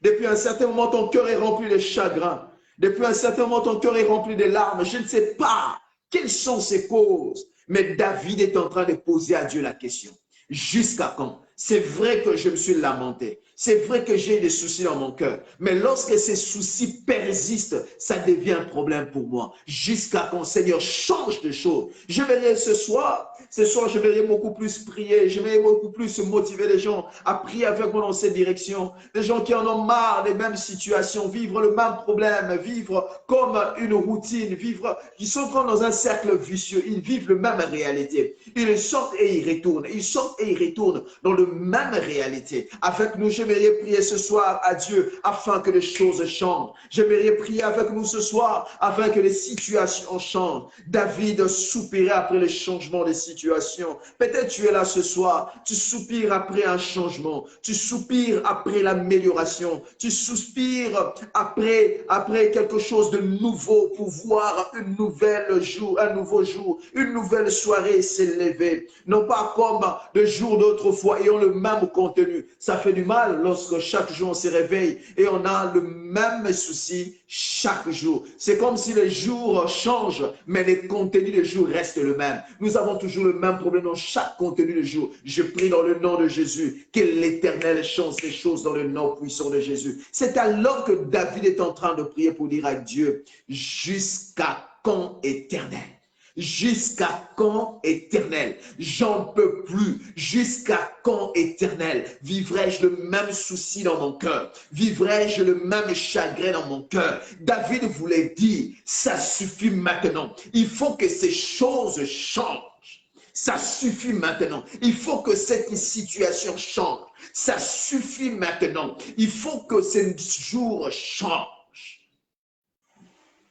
Depuis un certain moment, ton cœur est rempli de chagrin. Depuis un certain moment, ton cœur est rempli de larmes. Je ne sais pas quelles sont ces causes. Mais David est en train de poser à Dieu la question. Jusqu'à quand? C'est vrai que je me suis lamenté. C'est vrai que j'ai des soucis dans mon cœur. Mais lorsque ces soucis persistent, ça devient un problème pour moi. Jusqu'à quand, Seigneur, change de choses. Je verrai ce soir, je verrai beaucoup plus prier. Je verrai beaucoup plus motiver les gens à prier avec moi dans cette direction. Les gens qui en ont marre des mêmes situations, vivre le même problème, vivre comme une routine, vivre, ils sont comme dans un cercle vicieux. Ils vivent la même réalité. Ils sortent et ils retournent. Ils sortent et ils retournent dans la même réalité. Avec nous, j'aimerais prier ce soir à Dieu afin que les choses changent. J'aimerais prier avec nous ce soir afin que les situations changent. David soupirait après le changement des situations. Peut-être tu es là ce soir, tu soupires après un changement, tu soupires après l'amélioration, tu soupires après quelque chose de nouveau pour voir une nouvelle jour, un nouveau jour, une nouvelle soirée s'élever. Non pas comme le jour d'autrefois ayant le même contenu. Ça fait du mal lorsque chaque jour on se réveille et on a le même souci chaque jour. C'est comme si les jours changent, mais les contenus des jours restent le même. Nous avons toujours le même problème dans chaque contenu du jour. Je prie dans le nom de Jésus que l'Éternel change ces choses dans le nom puissant de Jésus. C'est alors que David est en train de prier pour dire à Dieu, jusqu'à quand, Éternel? Jusqu'à quand, Éternel? J'en peux plus. Jusqu'à quand, Éternel? Vivrai-je le même souci dans mon cœur? Vivrai-je le même chagrin dans mon cœur? David voulait dire, ça suffit maintenant. Il faut que ces choses changent. Ça suffit maintenant. Il faut que cette situation change. Ça suffit maintenant. Il faut que ces jours changent.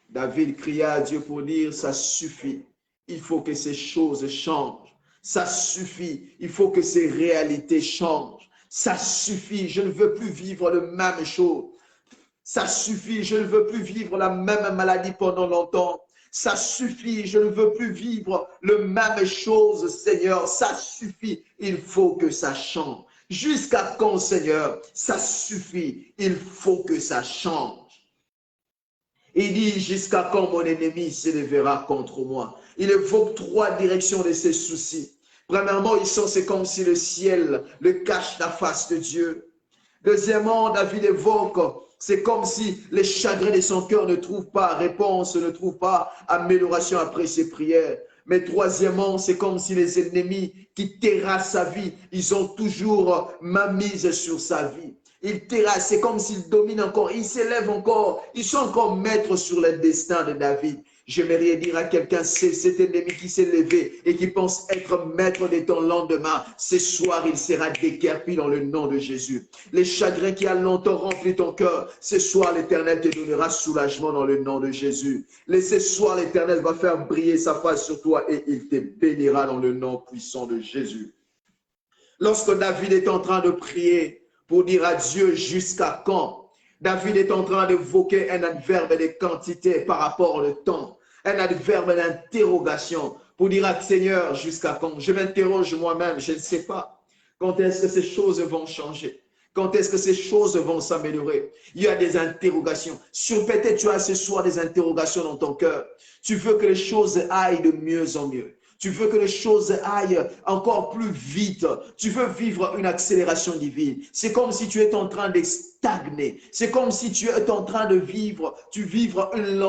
David cria à Dieu pour dire, ça suffit. Il faut que ces choses changent. Ça suffit. Il faut que ces réalités changent. Ça suffit. Je ne veux plus vivre la même chose. Ça suffit. Je ne veux plus vivre la même maladie pendant longtemps. Ça suffit. Je ne veux plus vivre la même chose, Seigneur. Ça suffit. Il faut que ça change. Jusqu'à quand, Seigneur? Ça suffit. Il faut que ça change. Il dit, jusqu'à quand mon ennemi s'élèvera contre moi? Il évoque trois directions de ses soucis. Premièrement, c'est comme si le ciel le cache la face de Dieu. Deuxièmement, David évoque, c'est comme si les chagrins de son cœur ne trouvent pas réponse, ne trouvent pas amélioration après ses prières. Mais troisièmement, c'est comme si les ennemis qui terrassent sa vie, ils ont toujours main mise sur sa vie. Ils terrassent, c'est comme s'ils dominent encore, ils s'élèvent encore, ils sont encore maîtres sur le destin de David. J'aimerais dire à quelqu'un, c'est cet ennemi qui s'est levé et qui pense être maître de ton lendemain. Ce soir, il sera déguerpi dans le nom de Jésus. Les chagrins qui a longtemps rempli ton cœur, ce soir, l'Éternel te donnera soulagement dans le nom de Jésus. Ce soir, l'Éternel va faire briller sa face sur toi et il te bénira dans le nom puissant de Jésus. Lorsque David est en train de prier pour dire à Dieu jusqu'à quand, David est en train d'évoquer un adverbe de quantité par rapport au temps, un adverbe d'interrogation pour dire à Seigneur jusqu'à quand. Je m'interroge moi-même, je ne sais pas quand est-ce que ces choses vont changer. Quand est-ce que ces choses vont s'améliorer? Il y a des interrogations. Peut-être tu as ce soir des interrogations dans ton cœur. Tu veux que les choses aillent de mieux en mieux. Tu veux que les choses aillent encore plus vite. Tu veux vivre une accélération divine. C'est comme si tu es en train de stagner. C'est comme si tu es en train de vivre, une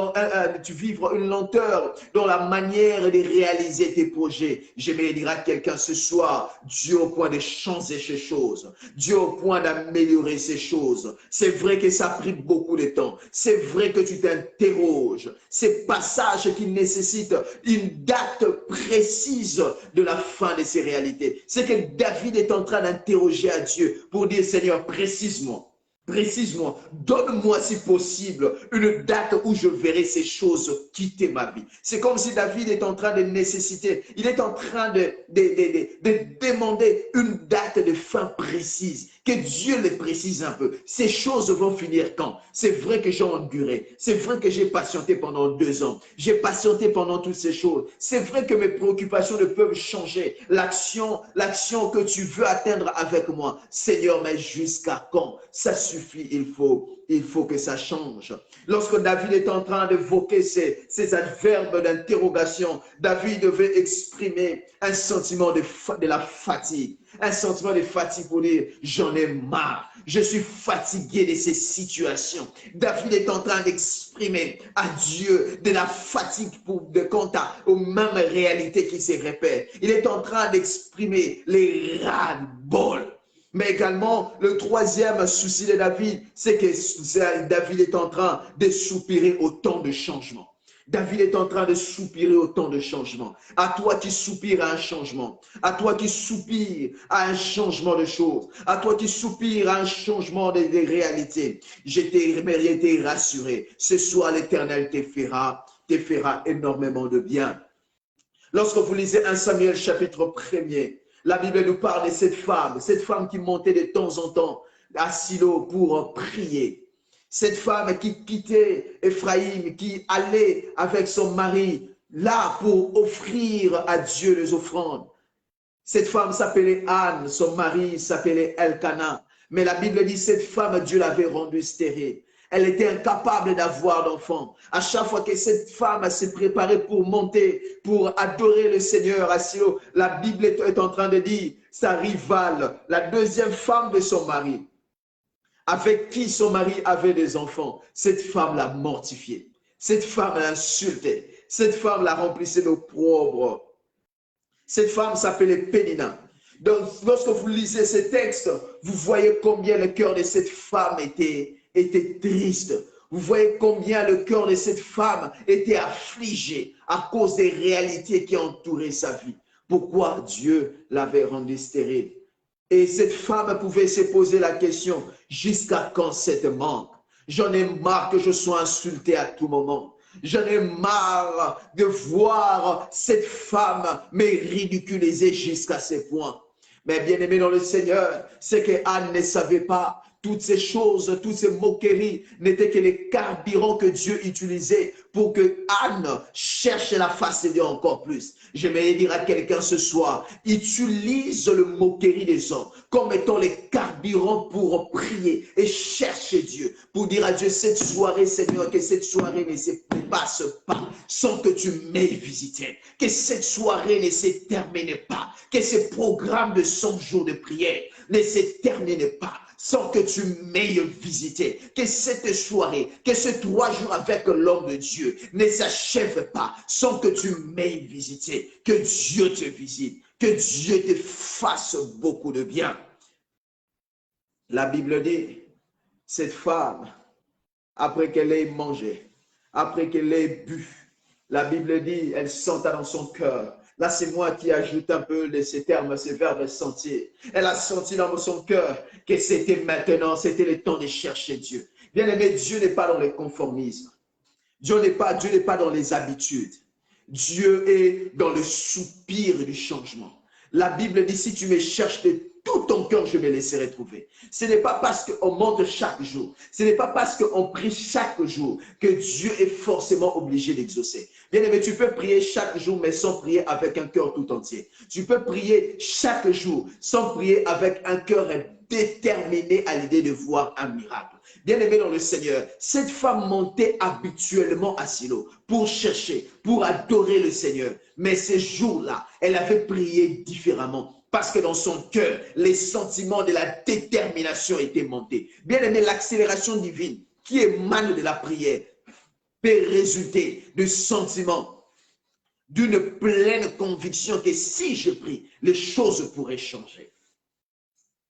lenteur dans la manière de réaliser tes projets. J'aimerais dire à quelqu'un ce soir, Dieu au point de changer ces choses. Dieu au point d'améliorer ces choses. C'est vrai que ça a pris beaucoup de temps. C'est vrai que tu t'interroges. Ces passages qui nécessitent une date précise de la fin de ces réalités. C'est que David est en train d'interroger à Dieu pour dire, Seigneur, précise-moi. Précise-moi, donne-moi si possible une date où je verrai ces choses quitter ma vie. C'est comme si David est en train de nécessiter, il est en train de demander une date de fin précise, que Dieu les précise un peu. Ces choses vont finir quand? C'est vrai que j'ai enduré, c'est vrai que j'ai patienté pendant 2 ans, j'ai patienté pendant toutes ces choses. C'est vrai que mes préoccupations ne peuvent changer. L'action que tu veux atteindre avec moi, Seigneur, mais jusqu'à quand? Ça suffit, il faut il faut que ça change. Lorsque David est en train de voquer ces adverbes d'interrogation, David devait exprimer un sentiment de la fatigue. Un sentiment de fatigue pour dire, j'en ai marre. Je suis fatigué de ces situations. David est en train d'exprimer à Dieu de la fatigue quant aux mêmes réalités qui se répètent. Il est en train d'exprimer les ras-le-bol. Mais également, le troisième souci de David, c'est que David est en train de soupirer au temps de changement. David est en train de soupirer au temps de changement. À toi qui soupires à un changement. À toi qui soupires à un changement de choses. À toi qui soupires à un changement des réalités. J'ai été rassuré. Ce soir, l'Éternel te fera énormément de bien. Lorsque vous lisez 1 Samuel chapitre 1er, la Bible nous parle de cette femme qui montait de temps en temps à Silo pour prier. Cette femme qui quittait Ephraïm, qui allait avec son mari là pour offrir à Dieu les offrandes. Cette femme s'appelait Anne, son mari s'appelait Elkana. Mais la Bible dit que cette femme, Dieu l'avait rendue stérile. Elle était incapable d'avoir d'enfants. À chaque fois que cette femme s'est préparée pour monter, pour adorer le Seigneur à Silo, la Bible est en train de dire, sa rivale, la deuxième femme de son mari, avec qui son mari avait des enfants, cette femme l'a mortifiée. Cette femme l'a insultée. Cette femme l'a remplissée d'opprobre. Cette femme s'appelait Pénina. Donc, lorsque vous lisez ces textes, vous voyez combien le cœur de cette femme était triste. Vous voyez combien le cœur de cette femme était affligé à cause des réalités qui entouraient sa vie. Pourquoi Dieu l'avait rendue stérile? Et cette femme pouvait se poser la question, jusqu'à quand cette manque? J'en ai marre que je sois insulté à tout moment. J'en ai marre de voir cette femme me ridiculiser jusqu'à ce point. Mais bien aimé dans le Seigneur, c'est que Anne ne savait pas. Toutes ces choses, toutes ces moqueries n'étaient que les carburants que Dieu utilisait pour que Anne cherche la face de Dieu encore plus. J'aimerais dire à quelqu'un ce soir, utilise le moquerie des hommes comme étant les carburants pour prier et chercher Dieu, pour dire à Dieu cette soirée, Seigneur, que cette soirée ne se passe pas sans que tu m'aies visité, que cette soirée ne se termine pas, que ce programme de 100 jours de prière ne se termine pas sans que tu m'aies visité, que cette soirée, que ces 3 jours avec l'homme de Dieu ne s'achève pas sans que tu m'aies visité, que Dieu te visite, que Dieu te fasse beaucoup de bien. La Bible dit, cette femme, après qu'elle ait mangé, après qu'elle ait bu, la Bible dit, elle sentait dans son cœur. Là, c'est moi qui ajoute un peu de ces termes, ces verbes sentir. Elle a senti dans son cœur que c'était maintenant, c'était le temps de chercher Dieu. Bien aimé, Dieu n'est pas dans le conformisme. Dieu n'est pas dans les habitudes. Dieu est dans le soupir du changement. La Bible dit, si tu me cherches de tout ton cœur, je me laisserai trouver. Ce n'est pas parce qu'on monte chaque jour, ce n'est pas parce qu'on prie chaque jour que Dieu est forcément obligé d'exaucer. Bien aimé, tu peux prier chaque jour, mais sans prier avec un cœur tout entier. Tu peux prier chaque jour, sans prier avec un cœur déterminé à l'idée de voir un miracle. Bien aimé dans le Seigneur, cette femme montait habituellement à Silo pour chercher, pour adorer le Seigneur. Mais ces jours-là, elle avait prié différemment. Parce que dans son cœur, les sentiments de la détermination étaient montés. Bien aimé, l'accélération divine qui émane de la prière peut résulter de sentiments, d'une pleine conviction que si je prie, les choses pourraient changer.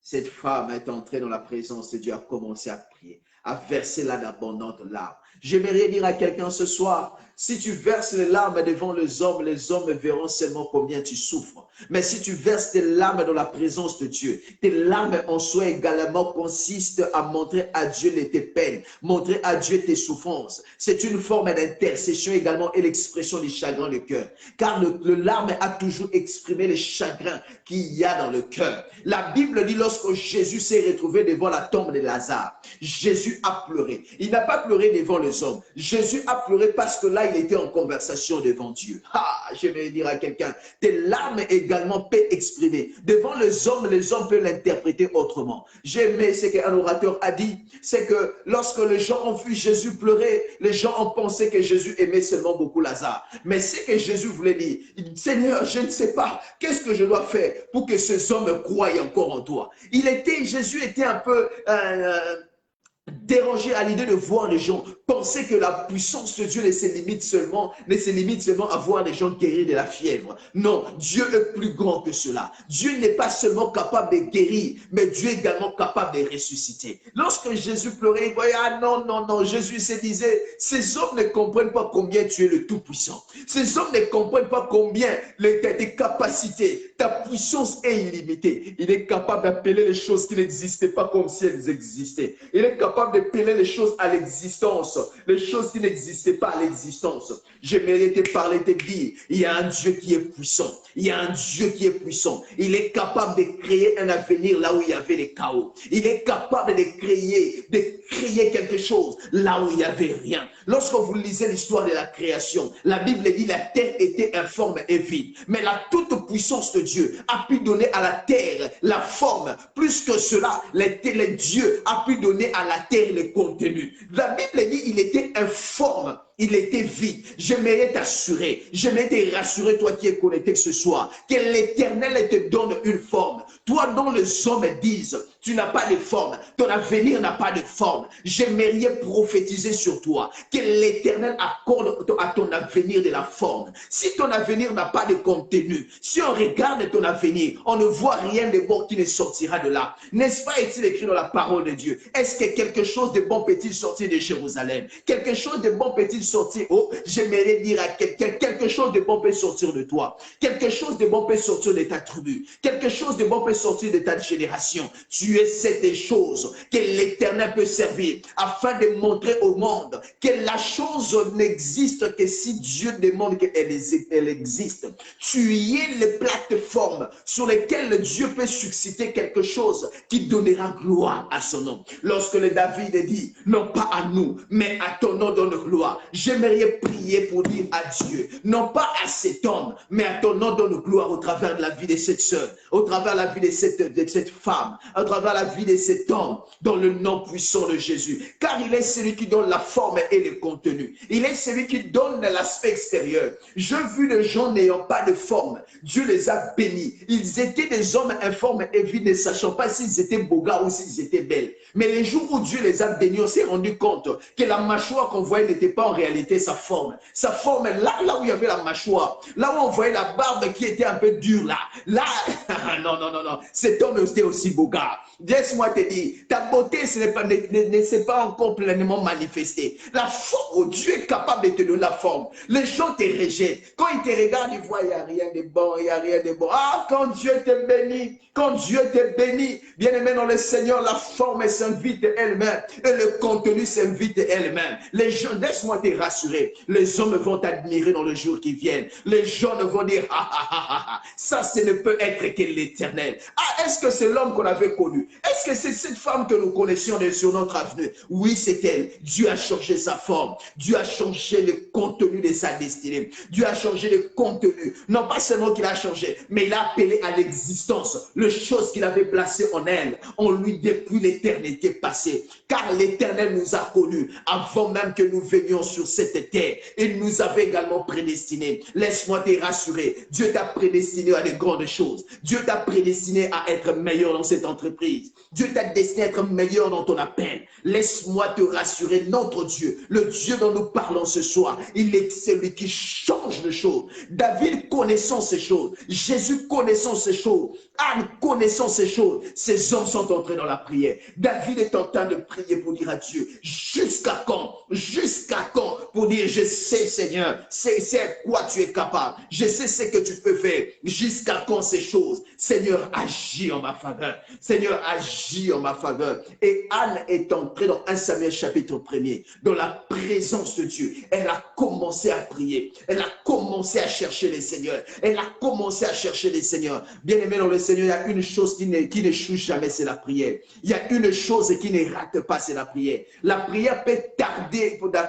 Cette femme est entrée dans la présence de Dieu, a commencé à prier, à verser là d'abondantes larmes. J'aimerais dire à quelqu'un ce soir, si tu verses les larmes devant les hommes verront seulement combien tu souffres. Mais si tu verses tes larmes dans la présence de Dieu, tes larmes en soi également consistent à montrer à Dieu tes peines, montrer à Dieu tes souffrances. C'est une forme d'intercession également et l'expression du chagrin du cœur. Car le larme a toujours exprimé les chagrins qu'il y a dans le cœur. La Bible dit lorsque Jésus s'est retrouvé devant la tombe de Lazare, Jésus a pleuré. Il n'a pas pleuré devant les hommes. Jésus a pleuré parce que là, là, il était en conversation devant Dieu. Ah, je vais dire à quelqu'un, tes larmes également peuvent exprimer. Devant les hommes peuvent l'interpréter autrement. J'aimais ce qu'un orateur a dit, c'est que lorsque les gens ont vu Jésus pleurer, les gens ont pensé que Jésus aimait seulement beaucoup Lazare. Mais ce que Jésus voulait dire, il dit, Seigneur, je ne sais pas, qu'est-ce que je dois faire pour que ces hommes croient encore en toi? Jésus était un peu dérangé à l'idée de voir les gens, penser que la puissance de Dieu ne se limite seulement à voir les gens guérir de la fièvre. Non, Dieu est plus grand que cela. Dieu n'est pas seulement capable de guérir, mais Dieu est également capable de ressusciter. Lorsque Jésus pleurait, il voyait, ah non, non, non, Jésus se disait, ces hommes ne comprennent pas combien tu es le Tout-Puissant. Ces hommes ne comprennent pas combien tes capacités, ta puissance est illimitée. Il est capable d'appeler les choses qui n'existaient pas comme si elles existaient. Il est capable d'appeler les choses à l'existence, les choses qui n'existaient pas à l'existence. J'aimerais te parler, te dire, il y a un Dieu qui est puissant. Il y a un Dieu qui est puissant. Il est capable de créer un avenir là où il y avait des chaos. Il est capable de créer quelque chose là où il n'y avait rien. Lorsque vous lisez l'histoire de la création, la Bible dit la terre était informe et vide. Mais la toute puissance de Dieu a pu donner à la terre la forme. Plus que cela, Dieu a pu donner à la terre le contenu. La Bible dit il était informe. Il était vide. J'aimerais t'assurer, j'aimerais te rassurer, toi qui es connecté ce soir, que l'Éternel te donne une forme. Toi dont les hommes disent, tu n'as pas de forme, ton avenir n'a pas de forme. J'aimerais prophétiser sur toi, que l'Éternel accorde à ton avenir de la forme. Si ton avenir n'a pas de contenu, si on regarde ton avenir, on ne voit rien de bon qui ne sortira de là. N'est-ce pas est-il écrit dans la parole de Dieu? Est-ce que quelque chose de bon peut-il sortir de Jérusalem? Quelque chose de bon peut-il sortir? Oh, j'aimerais dire à quelqu'un, quelque chose de bon peut sortir de toi. Quelque chose de bon peut sortir de ta tribu. Quelque chose de bon peut sortir de ta génération. Tu es cette chose que l'Éternel peut servir afin de montrer au monde que la chose n'existe que si Dieu demande qu'elle existe. Tu es les plateformes sur lesquelles Dieu peut susciter quelque chose qui donnera gloire à son nom. Lorsque le David dit, non pas à nous, mais à ton nom donne gloire. J'aimerais prier pour dire à Dieu, non pas à cet homme, mais à ton nom donne gloire au travers de la vie de cette sœur, au travers de la vie de cette femme, au travers de la vie de cet homme, dans le nom puissant de Jésus. Car il est celui qui donne la forme et le contenu. Il est celui qui donne l'aspect extérieur. J'ai vu des gens n'ayant pas de forme. Dieu les a bénis. Ils étaient des hommes informes et vides, ne sachant pas s'ils étaient beaux gars ou s'ils étaient belles. Mais les jours où Dieu les a bénis, on s'est rendu compte que la mâchoire qu'on voyait n'était pas en réalité sa forme. Sa forme, là où il y avait la mâchoire, là où on voyait la barbe qui était un peu dure, là, non, non, non, non, cet homme était aussi beau gars. Laisse-moi te dire, ta beauté ne s'est pas encore pleinement manifestée. La forme, Dieu est capable de te donner la forme. Les gens te rejettent. Quand ils te regardent, ils voient, il n'y a rien de bon, il n'y a rien de bon. Ah, quand Dieu te bénit, bien aimé dans le Seigneur, la forme s'invite elle-même et le contenu s'invite elle-même. Les gens, laisse-moi te rassurer, les hommes vont t'admirer dans le jour qui vient. Les gens vont dire, ah, ah, ah, ah, ah, ça, ce ne peut être que l'Éternel. Ah, est-ce que c'est l'homme qu'on avait connu? Est-ce que c'est cette femme que nous connaissions sur notre avenue? Oui, c'est elle. Dieu a changé sa forme. Dieu a changé le contenu de sa destinée. Dieu a changé le contenu. Non pas seulement qu'il a changé, mais il a appelé à l'existence les choses qu'il avait placées en elle, en lui depuis l'éternité passée. Car l'Éternel nous a connus avant même que nous venions sur cette terre. Il nous avait également prédestinés. Laisse-moi te rassurer. Dieu t'a prédestiné à de grandes choses. Dieu t'a prédestiné à être meilleur dans cette entreprise. Dieu t'a destiné à être meilleur dans ton appel. Laisse-moi te rassurer, notre Dieu, le Dieu dont nous parlons ce soir, il est celui qui change les choses. David connaissant ces choses, Jésus connaissant ces choses, Anne connaissant ces choses, ces hommes sont entrés dans la prière. David est en train de prier pour dire à Dieu, jusqu'à quand? Jusqu'à quand? Pour dire, je sais Seigneur, c'est à quoi tu es capable. Je sais ce que tu peux faire. Jusqu'à quand ces choses? Seigneur, agis en ma faveur. Seigneur, agis en ma faveur. Et Anne est entrée dans 1 Samuel chapitre 1er, dans la présence de Dieu. Elle a commencé à prier. Elle a commencé à chercher les seigneurs. Elle a commencé à chercher les seigneurs. Bien aimé dans le Seigneur, il y a une chose qui n'échoue jamais, c'est la prière. Il y a une chose qui ne rate pas, c'est la prière. La prière peut tarder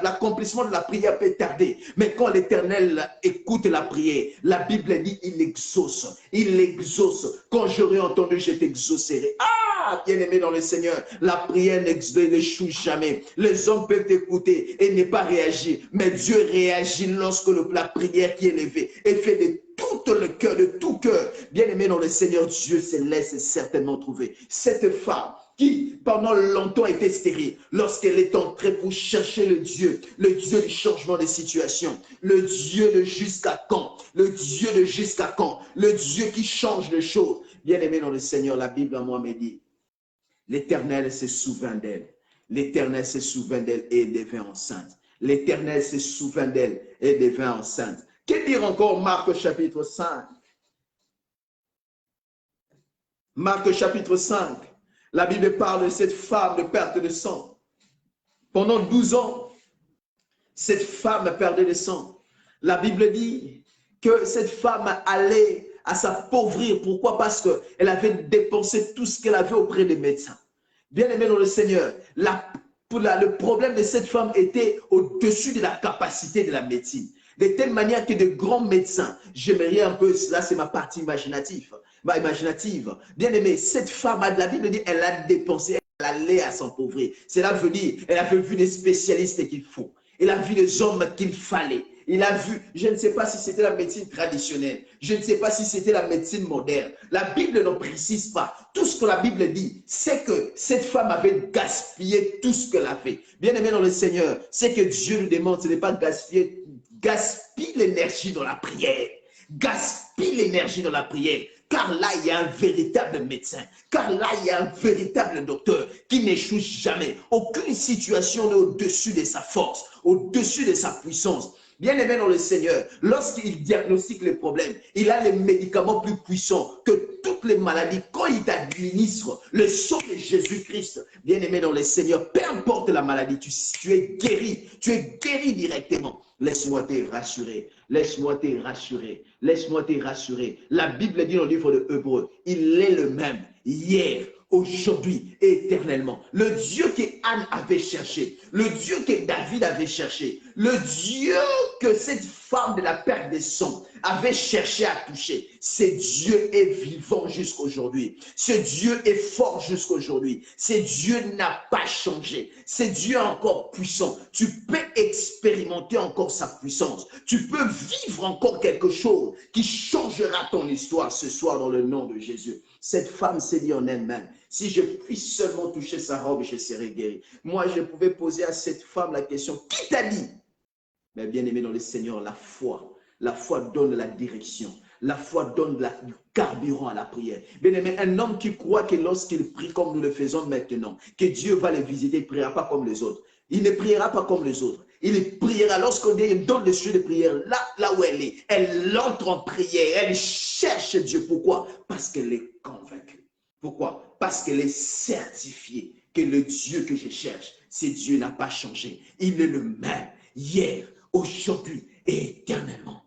l'accomplissement de la prière peut tarder. Mais quand l'Éternel écoute la prière, la Bible dit, il exauce. Il exauce. Quand j'aurai entendu, je t'exaucerai. Ah, bien-aimé dans le Seigneur, la prière n'échoue jamais. Les hommes peuvent écouter et ne pas réagir. Mais Dieu réagit lorsque la prière qui est élevée est faite de tout le cœur, de tout cœur. Bien-aimé dans le Seigneur, Dieu se laisse certainement trouver. Cette femme qui pendant longtemps était stérile, lorsqu'elle est entrée pour chercher le Dieu du changement de situation, le Dieu de jusqu'à quand, le Dieu de jusqu'à quand, le Dieu qui change les choses. Bien-aimé dans le Seigneur, la Bible à moi me dit, l'Éternel se souvint d'elle. L'Éternel se souvint d'elle et devint enceinte. L'Éternel se souvint d'elle et devint enceinte. Que dire encore Marc chapitre 5? Marc chapitre 5. La Bible parle de cette femme de perte de sang. Pendant 12 ans, cette femme perdait le sang. La Bible dit que cette femme allait à s'appauvrir. Pourquoi? Parce qu'elle avait dépensé tout ce qu'elle avait auprès des médecins. Bien-aimé dans le Seigneur, le problème de cette femme était au-dessus de la capacité de la médecine. De telle manière que de grands médecins, j'aimerais un peu, là c'est ma partie imaginative. Bien aimé, cette femme, la Bible dit, elle a dépensé, elle allait à s'appauvrir. Cela veut dire, elle avait vu les spécialistes qu'il faut. Elle a vu les hommes qu'il fallait. Il a vu, je ne sais pas si c'était la médecine traditionnelle, je ne sais pas si c'était la médecine moderne. La Bible ne précise pas. Tout ce que la Bible dit, c'est que cette femme avait gaspillé tout ce qu'elle avait. Bien aimé dans le Seigneur, c'est que Dieu nous demande, ce n'est pas gaspiller, gaspille l'énergie dans la prière. Gaspille l'énergie dans la prière. Car là, il y a un véritable médecin. Car là, il y a un véritable docteur qui n'échoue jamais. Aucune situation n'est au-dessus de sa force, au-dessus de sa puissance. Bien-aimé dans le Seigneur, lorsqu'il diagnostique les problèmes, il a les médicaments plus puissants que toutes les maladies. Quand il t'administre le sang de Jésus-Christ, bien-aimé dans le Seigneur, peu importe la maladie, tu es guéri directement. Laisse-moi te rassurer, laisse-moi te rassurer, laisse-moi te rassurer. La Bible dit dans le livre de Hébreux, il est le même hier, aujourd'hui et éternellement. Le Dieu que Anne avait cherché, le Dieu que David avait cherché, le Dieu que cette femme de la perte des sangs avait cherché à toucher. Ce Dieu est vivant jusqu'aujourd'hui. Ce Dieu est fort jusqu'aujourd'hui. Ce Dieu n'a pas changé. Ce Dieu est encore puissant. Tu peux expérimenter encore sa puissance. Tu peux vivre encore quelque chose qui changera ton histoire ce soir dans le nom de Jésus. Cette femme s'est dit en elle-même, si je puis seulement toucher sa robe, je serai guéri. Moi, je pouvais poser à cette femme la question, qui t'a dit? Mais bien aimé dans le Seigneur, la foi donne la direction. La foi donne du carburant à la prière. Bien aimé, un homme qui croit que lorsqu'il prie comme nous le faisons maintenant, que Dieu va le visiter, il ne priera pas comme les autres. Il ne priera pas comme les autres. Il priera lorsqu'on donne le sujet de prière, là où elle est. Elle entre en prière, elle cherche Dieu. Pourquoi? Parce qu'elle est convaincue. Pourquoi? Parce qu'elle est certifiée que le Dieu que je cherche, ce Dieu n'a pas changé. Il est le même hier, aujourd'hui et éternellement.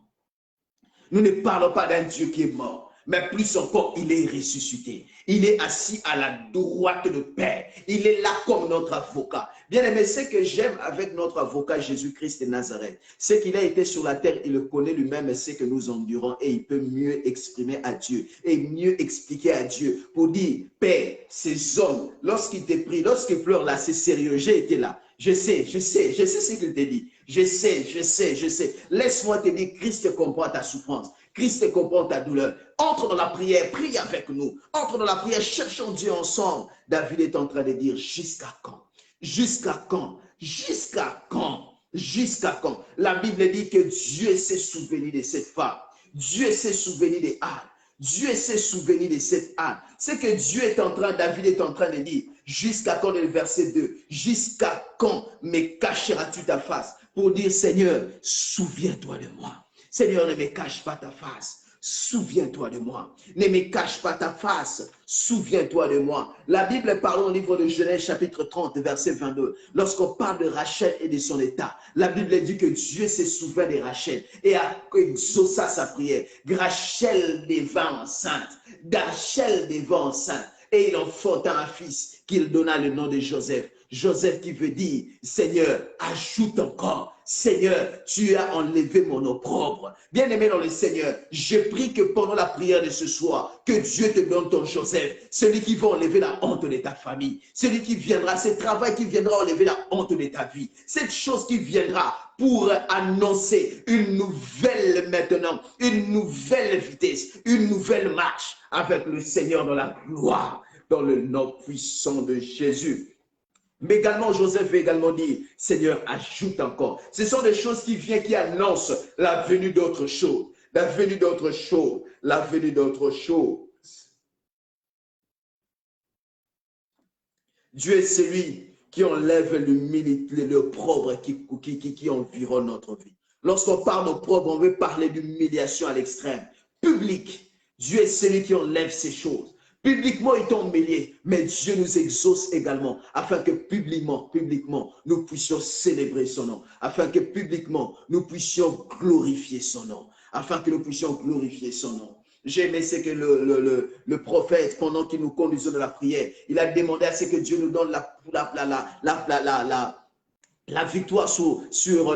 Nous ne parlons pas d'un Dieu qui est mort, mais plus encore, il est ressuscité. Il est assis à la droite de Père. Il est là comme notre avocat. Bien aimé, ce que j'aime avec notre avocat Jésus-Christ de Nazareth, c'est qu'il a été sur la terre, il le connaît lui-même, ce que nous endurons et il peut mieux exprimer à Dieu et mieux expliquer à Dieu pour dire, Père, ces hommes, lorsqu'ils te prient, lorsqu'ils pleurent là, c'est sérieux, j'ai été là. Je sais ce qu'il te dit. Je sais. Laisse-moi te dire, Christ comprend ta souffrance. Christ comprend ta douleur. Entre dans la prière, prie avec nous. Entre dans la prière, cherchons Dieu ensemble. David est en train de dire, jusqu'à quand? Jusqu'à quand? Jusqu'à quand? Jusqu'à quand? La Bible dit que Dieu s'est souvenu de cette femme. Dieu s'est souvenu de Anne. Dieu s'est souvenu de cette Anne. C'est que Dieu est en train, David est en train de dire, jusqu'à quand, le verset 2, jusqu'à quand me cacheras-tu ta face? Pour dire, Seigneur, souviens-toi de moi. Seigneur, ne me cache pas ta face. Souviens-toi de moi. Ne me cache pas ta face. Souviens-toi de moi. La Bible parle au livre de Genèse chapitre 30, verset 22. Lorsqu'on parle de Rachel et de son état, la Bible dit que Dieu se souvint de Rachel et a exaucé sa prière. Rachel devint enceinte. Rachel devint enceinte. Et il enfanta un fils qu'il donna le nom de Joseph. Joseph qui veut dire, Seigneur, ajoute encore. Seigneur, tu as enlevé mon opprobre. Bien-aimé dans le Seigneur, je prie que pendant la prière de ce soir, que Dieu te donne ton Joseph, celui qui va enlever la honte de ta famille, celui qui viendra, ce travail qui viendra enlever la honte de ta vie, cette chose qui viendra pour annoncer une nouvelle maintenant, une nouvelle vitesse, une nouvelle marche avec le Seigneur dans la gloire, dans le nom puissant de Jésus. Mais également, Joseph veut également dire, Seigneur, ajoute encore. Ce sont des choses qui viennent, qui annoncent la venue d'autre chose, la venue d'autre chose, la venue d'autre chose. Dieu est celui qui enlève l'humilité, l'opprobre qui environne notre vie. Lorsqu'on parle d'opprobre, on veut parler d'humiliation à l'extrême. Public, Dieu est celui qui enlève ces choses. Publiquement, ils t'ont humilié, mais Dieu nous exauce également, afin que publiquement, nous puissions célébrer son nom, afin que publiquement, nous puissions glorifier son nom, afin que nous puissions glorifier son nom. J'ai aimé ce que le prophète, pendant qu'il nous conduisait de la prière, il a demandé à ce que Dieu nous donne la victoire sur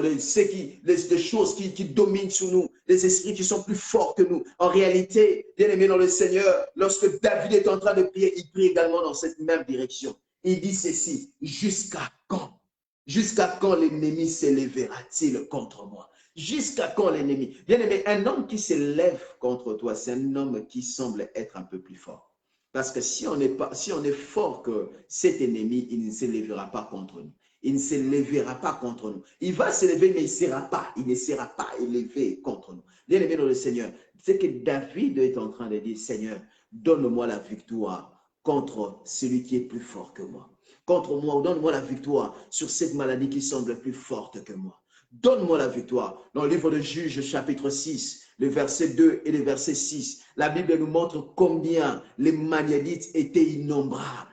les choses qui dominent sur nous, les esprits qui sont plus forts que nous. En réalité, bien aimé dans le Seigneur, lorsque David est en train de prier, il prie également dans cette même direction. Il dit ceci, jusqu'à quand? Jusqu'à quand l'ennemi s'élèvera-t-il contre moi? Jusqu'à quand l'ennemi? Bien aimé, un homme qui s'élève contre toi, c'est un homme qui semble être un peu plus fort. Parce que si on est fort que cet ennemi, il ne s'élèvera pas contre nous. Il ne s'élèvera pas contre nous. Il va s'élever, mais il ne sera pas élevé contre nous. Bien aimé dans le Seigneur, c'est que David est en train de dire, Seigneur, donne-moi la victoire contre celui qui est plus fort que moi. Contre moi, donne-moi la victoire sur cette maladie qui semble plus forte que moi. Donne-moi la victoire. Dans le livre de Juges, chapitre 6, le verset 2 et le verset 6, la Bible nous montre combien les Madianites étaient innombrables.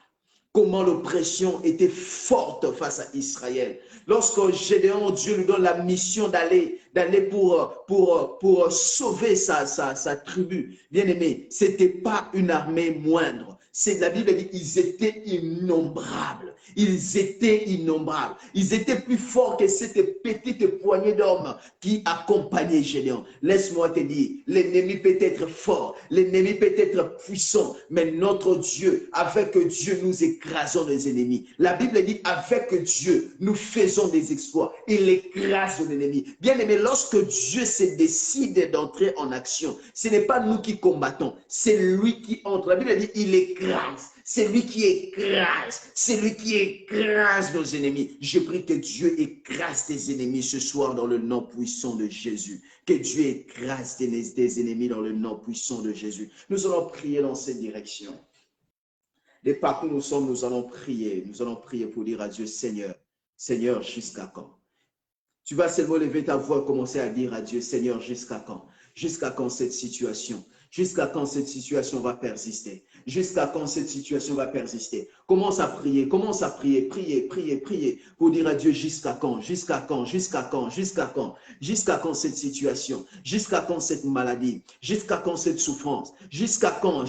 Comment l'oppression était forte face à Israël. Lorsque Gédéon, Dieu lui donne la mission d'aller pour sauver sa tribu. Bien aimé, ce n'était pas une armée moindre. La Bible dit qu'ils étaient innombrables. Ils étaient innombrables. Ils étaient plus forts que cette petite poignée d'hommes qui accompagnaient Gédéon. Laisse-moi te dire, l'ennemi peut être fort, l'ennemi peut être puissant, mais notre Dieu, avec Dieu, nous écrasons les ennemis. La Bible dit, avec Dieu, nous faisons des exploits. Il écrase l'ennemi. Bien aimé, lorsque Dieu se décide d'entrer en action, ce n'est pas nous qui combattons, c'est lui qui entre. La Bible dit, il écrase. C'est lui qui écrase, c'est lui qui écrase nos ennemis. Je prie que Dieu écrase tes ennemis ce soir dans le nom puissant de Jésus. Que Dieu écrase tes ennemis dans le nom puissant de Jésus. Nous allons prier dans cette direction. Dès partout où nous sommes, nous allons prier. Nous allons prier pour dire à Dieu, Seigneur, Seigneur, jusqu'à quand? Tu vas seulement lever ta voix et commencer à dire à Dieu, Seigneur, jusqu'à quand? Jusqu'à quand cette situation? Jusqu'à quand cette situation va persister? Jusqu'à quand cette situation va persister? Commence à prier, prier pour dire à Dieu jusqu'à quand, jusqu'à quand, jusqu'à quand, jusqu'à quand, jusqu'à quand cette situation, jusqu'à quand cette maladie, jusqu'à quand cette souffrance, jusqu'à quand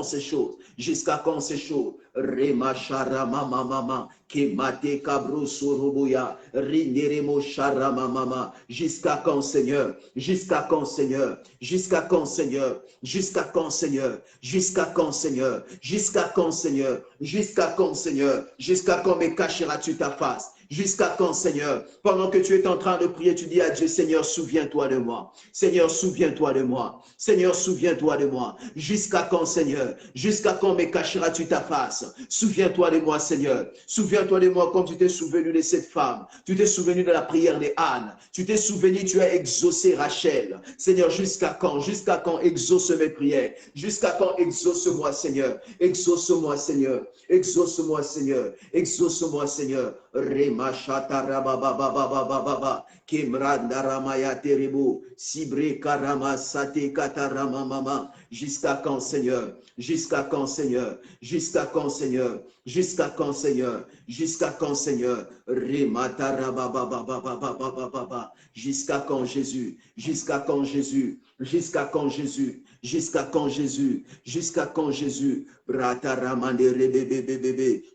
ces choses, jusqu'à quand ces choses. Rema sharama mama, kemate kabro soroboya, rinderemo sharama mama. Jusqu'à quand, Seigneur? Jusqu'à quand, Seigneur? Jusqu'à quand, Seigneur? Jusqu'à quand, Seigneur? Jusqu'à quand, Seigneur? Jusqu'à quand, Seigneur? Jusqu'à quand, Seigneur? Jusqu'à quand me cacheras-tu ta face? Jusqu'à quand, Seigneur? Pendant que tu es en train de prier, tu dis à Dieu, Seigneur, souviens-toi de moi. Seigneur, souviens-toi de moi. Seigneur, souviens-toi de moi. Jusqu'à quand, Seigneur? Jusqu'à quand me cacheras-tu ta face? Souviens-toi de moi, Seigneur. Souviens-toi de moi comme tu t'es souvenu de cette femme. Tu t'es souvenu de la prière de Anne. Tu t'es souvenu, tu as exaucé Rachel. Seigneur, jusqu'à quand? Jusqu'à quand exauce mes prières? Jusqu'à quand exauce-moi, Seigneur? Exauce-moi, Seigneur. Exauce-moi, Seigneur. Exauce-moi, Seigneur. Remashata Kemranda Ramaya Terebo, Sibre Karama Sate Katarama Mama. Jusqu'à quand, Seigneur? Jusqu'à quand, Seigneur? Jusqu'à quand, Seigneur? Jusqu'à quand, Seigneur? Jusqu'à quand, Seigneur? Rematarababababababababa. Jusqu'à quand, Jésus? Jusqu'à quand, Jésus? Jusqu'à quand, Jésus? Jusqu'à quand, Jésus? Jusqu'à quand, Jésus?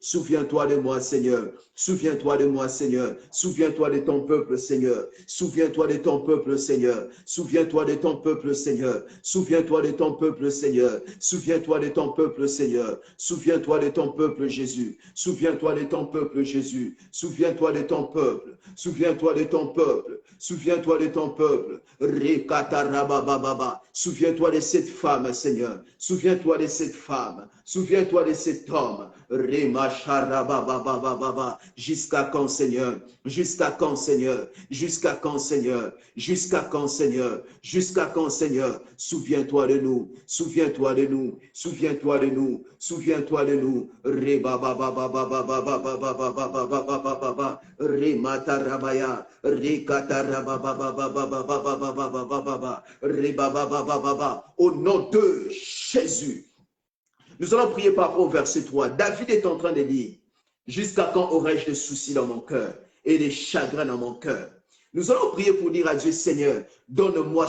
Souviens-toi de moi, Seigneur. Souviens-toi de moi, Seigneur. Souviens-toi de ton peuple, Seigneur. Souviens-toi de ton peuple, Seigneur. Souviens-toi de ton peuple, Seigneur. Souviens-toi de ton peuple, Seigneur. Souviens-toi de ton peuple, Seigneur. Souviens-toi de ton peuple, Jésus. Souviens-toi de ton peuple, Jésus. Souviens-toi de ton peuple. Souviens-toi de ton peuple. Souviens-toi de ton peuple. Souviens-toi de cette femme, Seigneur. Souviens-toi de cette femme. Souviens-toi de cet homme. Jusqu'à quand, Seigneur? Jusqu'à quand, Seigneur? Jusqu'à quand, Seigneur? Jusqu'à quand, Seigneur? Jusqu'à quand, Seigneur? Souviens-toi de nous. Souviens-toi de nous. Souviens-toi de nous. Souviens-toi de nous. Au nom de Jésus. Nous allons prier par rapport au verset 3. David est en train de dire, jusqu'à quand aurai-je des soucis dans mon cœur et des chagrins dans mon cœur? Nous allons prier pour dire à Dieu, Seigneur, donne-moi,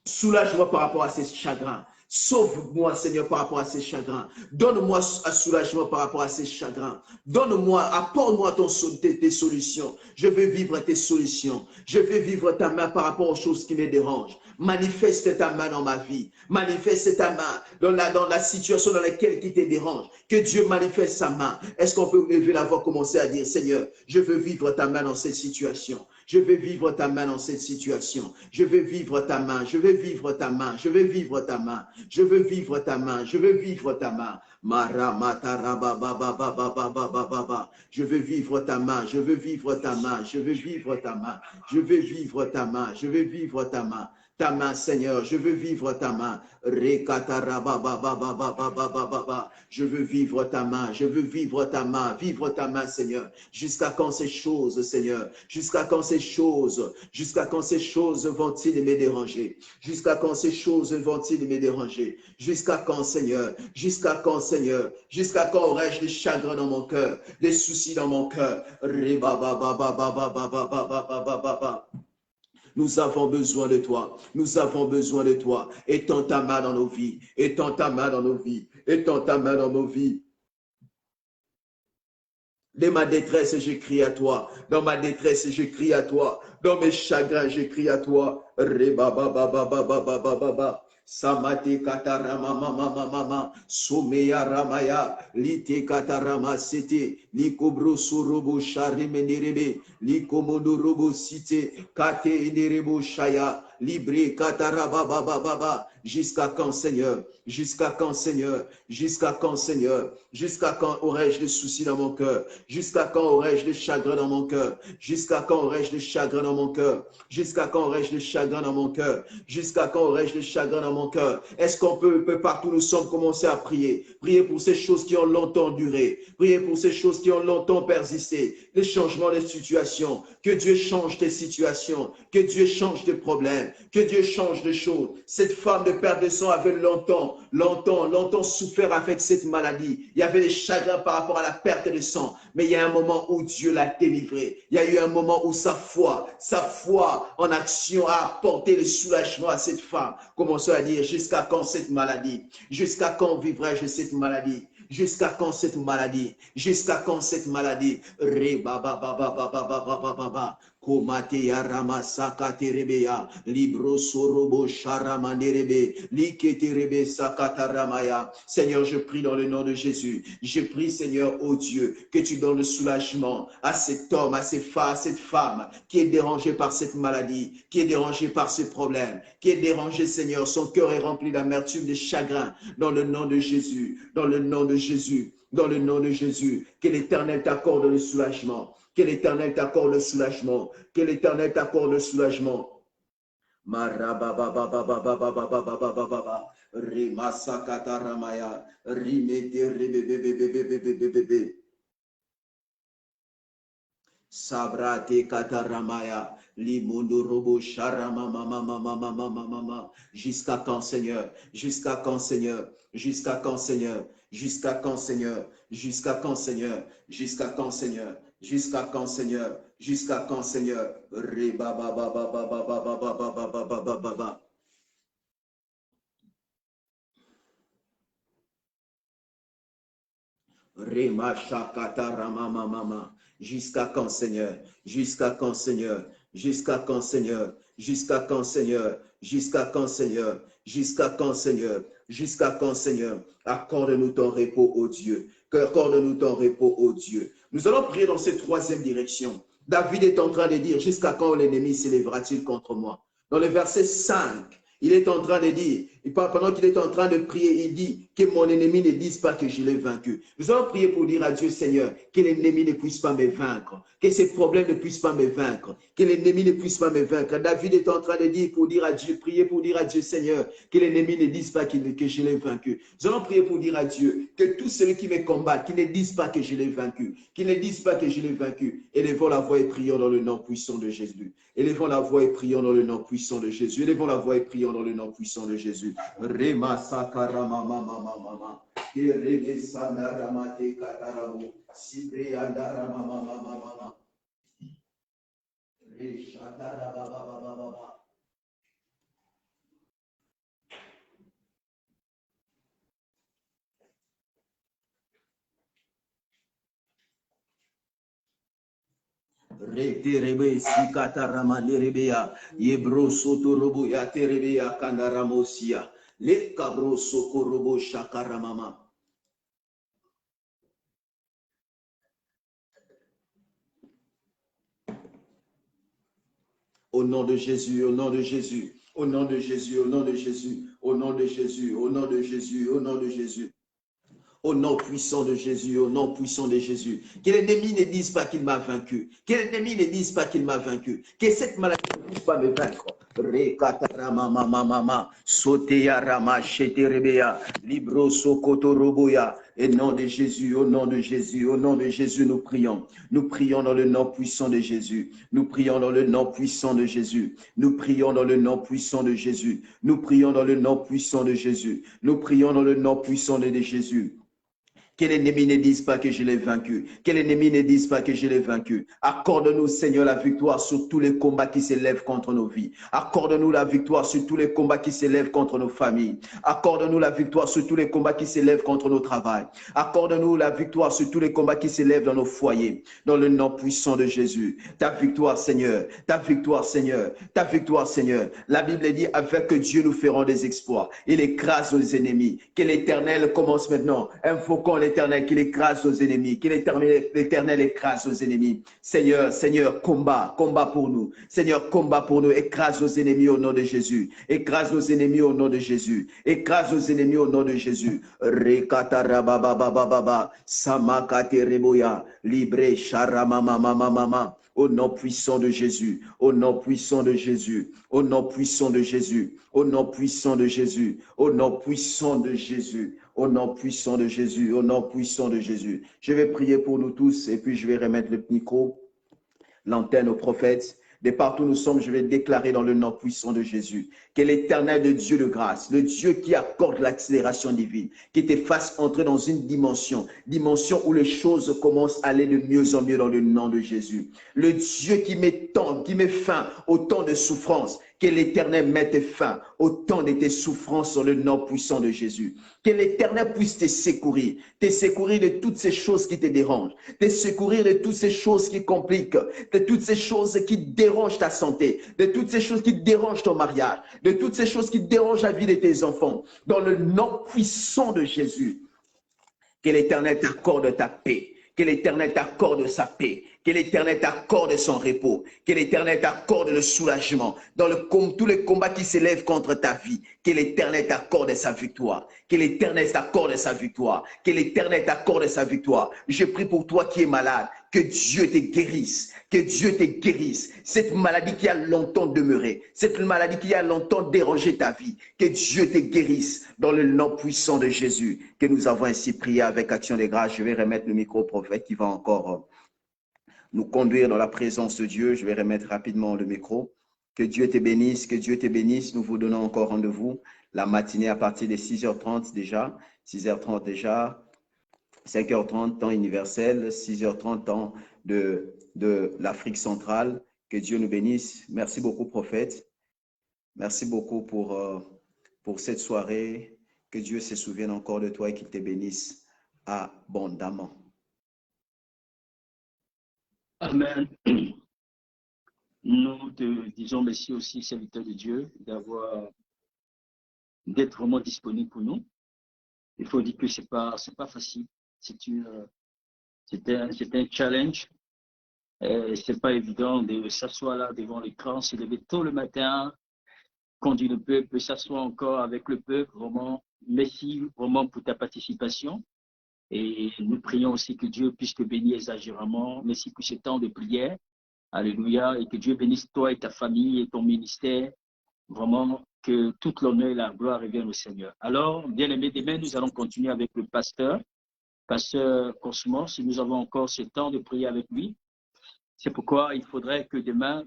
soulage-moi par rapport à ces chagrins. Sauve-moi, Seigneur, par rapport à ces chagrins. Donne-moi un soulagement par rapport à ces chagrins. Donne-moi, apporte-moi tes solutions. Je veux vivre tes solutions. Je veux vivre ta main par rapport aux choses qui me dérangent. Manifeste ta main dans ma vie. Manifeste ta main dans la situation dans laquelle qui te dérange. Que Dieu manifeste sa main. Est-ce qu'on peut lever la voix, commencer à dire, Seigneur, je veux vivre ta main dans cette situation. Je veux vivre ta main dans cette situation. Je veux vivre ta main. Je veux vivre ta main. Je veux vivre ta main. Je veux vivre ta main. Je veux vivre ta main. Je veux vivre ta main. Je veux vivre ta main. Je veux vivre ta main. Je veux vivre ta main. Je veux vivre ta main. Ta main, Seigneur, je veux vivre ta main. Je veux vivre ta main, je veux vivre ta main, vivre ta main, Seigneur. Jusqu'à quand ces choses, Seigneur? Jusqu'à quand ces choses vont-ils me déranger? Jusqu'à quand ces choses vont-ils me déranger? Jusqu'à quand, Seigneur? Jusqu'à quand, Seigneur? Jusqu'à quand aurai-je des chagrins dans mon cœur, des soucis dans mon cœur? Nous avons besoin de toi. Nous avons besoin de toi. Étends ta main dans nos vies. Étends ta main dans nos vies. Étends ta main dans nos vies. De ma détresse, je crie à toi. Dans ma détresse, je crie à toi. Dans mes chagrins, je crie à toi. Samate katarama mama mama someya ramaya lite katarama sete likobro surobo sharimenderebe likomondo robo site kate enerebo shaya libre kataraba baba baba. Jusqu'à quand, Seigneur? Jusqu'à quand, Seigneur? Jusqu'à quand, Seigneur? Jusqu'à quand aurai-je des soucis dans mon cœur? Jusqu'à quand aurai-je des chagrins dans mon cœur? Jusqu'à quand aurai-je des chagrins dans mon cœur? Jusqu'à quand aurai-je des chagrins dans mon cœur? Jusqu'à quand aurai-je des chagrins dans mon cœur? Est-ce qu'on peut partout nous sommes commencer à prier? Prier pour ces choses qui ont longtemps duré. Prier pour ces choses qui ont longtemps persisté. Les changements de situation. Que Dieu change tes situations. Que Dieu change tes problèmes. Que Dieu change des choses. Cette femme de perte de sang avait longtemps souffert avec cette maladie. Il y avait des chagrins par rapport à la perte de sang. Mais il y a un moment où Dieu l'a délivré. Il y a eu un moment où sa foi en action a apporté le soulagement à cette femme. Commençons à dire, jusqu'à quand cette maladie? Jusqu'à quand vivrai-je cette maladie? Jusqu'à quand cette maladie? Jusqu'à quand cette maladie? Komateya ramasaka terebeya libro sorobo sharamanderebe liketerebe sakataramaya. Seigneur, je prie dans le nom de Jésus. Je prie, Seigneur, ô Dieu, que tu donnes le soulagement à cet homme, à cette femme qui est dérangée par cette maladie, qui est dérangée par ce problème, qui est dérangée, Seigneur. Son cœur est rempli d'amertume, de chagrin. Dans le nom de Jésus, dans le nom de Jésus, dans le nom de Jésus, que l'Éternel t'accorde le soulagement. Que l'Éternel t'accorde le soulagement. Que l'Éternel t'accorde le soulagement. Sabrate kataramaya, limundo robo sharama mama mama mama mama. Jusqu'à quand, Seigneur? Jusqu'à quand, Seigneur? Jusqu'à quand, Seigneur? Jusqu'à quand, Seigneur? Jusqu'à quand, Seigneur? Jusqu'à quand, Seigneur? Jusqu'à quand, Seigneur? Jusqu'à quand, Seigneur? Reba ba ba ba ba ba ba ba ba ba ba ba ba ba ba. Rema shakata rama mama. Jusqu'à quand, Seigneur? Jusqu'à quand, Seigneur? Jusqu'à quand, Seigneur? Jusqu'à quand, Seigneur? Jusqu'à quand, Seigneur? Jusqu'à quand, Seigneur? Jusqu'à quand, Seigneur? Accorde-nous ton repos, ô Dieu. Accorde-nous ton repos, ô Dieu. Nous allons prier dans cette troisième direction. David est en train de dire, jusqu'à quand l'ennemi s'élèvera-t-il contre moi? Dans le verset 5, il est en train de dire, pendant qu'il est en train de prier, il dit que mon ennemi ne dise pas que je l'ai vaincu. Nous allons prier pour dire à Dieu, Seigneur, que l'ennemi ne puisse pas me vaincre, que ces problèmes ne puissent pas me vaincre, que l'ennemi ne puisse pas me vaincre. David est en train de dire, pour dire à Dieu, prier pour dire à Dieu, Seigneur, que l'ennemi ne dise pas que je l'ai vaincu. Nous allons prier pour dire à Dieu, que tous ceux qui me combattent, qu'ils ne disent pas que je l'ai vaincu, qu'ils ne disent pas que je l'ai vaincu. Élevons la voix et prions dans le nom puissant de Jésus. Élevons la voix et prions dans le nom puissant de Jésus. Élevons la voix et prions dans le nom puissant de Jésus. Rema sakarama mama mama. Kerele sanarama te kataramu. Sibre andarama mama mama. Reshatara baba baba. Reterebe sikatarama lerebeya. Yebro sotorobo ya terebeya kandaramosia. Le cabro sokorobo shakaramama. Au nom de Jésus, au nom de Jésus, au nom de Jésus, au nom de Jésus, au nom de Jésus, au nom de Jésus, au nom de Jésus. Au nom puissant de Jésus, au nom puissant de Jésus. Que l'ennemi ne dise pas qu'il m'a vaincu. Que l'ennemi ne dise pas qu'il m'a vaincu. Que cette maladie ne puisse pas me vaincre. Libro sokoto roboya. Au nom de Jésus, au nom de Jésus, au nom de Jésus, nous prions. Nous prions dans le nom puissant de Jésus. Nous prions dans le nom puissant de Jésus. Nous prions dans le nom puissant de Jésus. Nous prions dans le nom puissant de Jésus. Nous prions dans le nom puissant de Jésus. Que l'ennemi ne dise pas que je l'ai vaincu. Que l'ennemi ne dise pas que je l'ai vaincu. Accorde-nous, Seigneur, la victoire sur tous les combats qui s'élèvent contre nos vies. Accorde-nous la victoire sur tous les combats qui s'élèvent contre nos familles. Accorde-nous la victoire sur tous les combats qui s'élèvent contre nos travails. Accorde-nous la victoire sur tous les combats qui s'élèvent dans nos foyers. Dans le nom puissant de Jésus. Ta victoire, Seigneur. Ta victoire, Seigneur. Ta victoire, Seigneur. La Bible dit, avec Dieu, nous ferons des exploits. Il écrase nos ennemis. Que l'Éternel commence maintenant. Invoquons l'Éternel, qu'il écrase nos ennemis, que l'Éternel écrase nos ennemis. Seigneur, Seigneur, combat pour nous. Seigneur, combat pour nous. Écrase nos ennemis au nom de Jésus. Écrase nos ennemis au nom de Jésus. Écrase nos ennemis au nom de Jésus. Rekatarabababababa, samakatereboya, libre charamamamamamama. Au nom puissant de Jésus, au nom puissant de Jésus, au nom puissant de Jésus, au nom puissant de Jésus, au nom puissant de Jésus. Au nom puissant de Jésus, au nom puissant de Jésus. Je vais prier pour nous tous et puis je vais remettre le micro, l'antenne au prophète. De partout où nous sommes, je vais déclarer dans le nom puissant de Jésus que l'Éternel, le Dieu de grâce, le Dieu qui accorde l'accélération divine, qui te fasse entrer dans une dimension où les choses commencent à aller de mieux en mieux dans le nom de Jésus. Le Dieu qui met fin au temps de souffrance, que l'Éternel mette fin au temps de tes souffrances dans le nom puissant de Jésus. Que l'Éternel puisse te secourir de toutes ces choses qui te dérangent, te secourir de toutes ces choses qui compliquent, de toutes ces choses qui dérangent ta santé, de toutes ces choses qui dérangent ton mariage, de toutes ces choses qui dérangent la vie de tes enfants. Dans le nom puissant de Jésus, que l'Éternel t'accorde ta paix. Que l'Éternel t'accorde sa paix, que l'Éternel t'accorde son repos, que l'Éternel t'accorde le soulagement dans tous les combats qui s'élèvent contre ta vie, que l'Éternel t'accorde sa victoire, que l'Éternel t'accorde sa victoire, que l'Éternel t'accorde sa victoire. Je prie pour toi qui es malade, que Dieu te guérisse, que Dieu te guérisse. Cette maladie qui a longtemps demeuré, cette maladie qui a longtemps dérangé ta vie, que Dieu te guérisse dans le nom puissant de Jésus, que nous avons ainsi prié avec action de grâce. Je vais remettre le micro au prophète qui va encore nous conduire dans la présence de Dieu. Je vais remettre rapidement le micro. Que Dieu te bénisse, que Dieu te bénisse. Nous vous donnons encore rendez-vous la matinée à partir de 6h30 déjà, 6h30 déjà, 5h30 temps universel, 6h30 temps de l'Afrique centrale. Que Dieu nous bénisse. Merci beaucoup, prophète. Merci beaucoup pour cette soirée. Que Dieu se souvienne encore de toi et qu'il te bénisse abondamment.
Amen. Nous te disons merci aussi, serviteur de Dieu, d'être vraiment disponible pour nous. Il faut dire que c'est pas facile. C'est un challenge. C'est pas évident de s'asseoir là devant l'écran, se lever tôt le matin, conduire le peuple, s'asseoir encore avec le peuple. Vraiment, merci vraiment pour ta participation. Et nous prions aussi que Dieu puisse te bénir exagérément. Merci pour ce temps de prière. Alléluia. Et que Dieu bénisse toi et ta famille et ton ministère. Vraiment, que toute l'honneur et la gloire reviennent au Seigneur. Alors, bien-aimés, demain, nous allons continuer avec le pasteur Cosmos. Nous avons encore ce temps de prier avec lui. C'est pourquoi il faudrait que demain,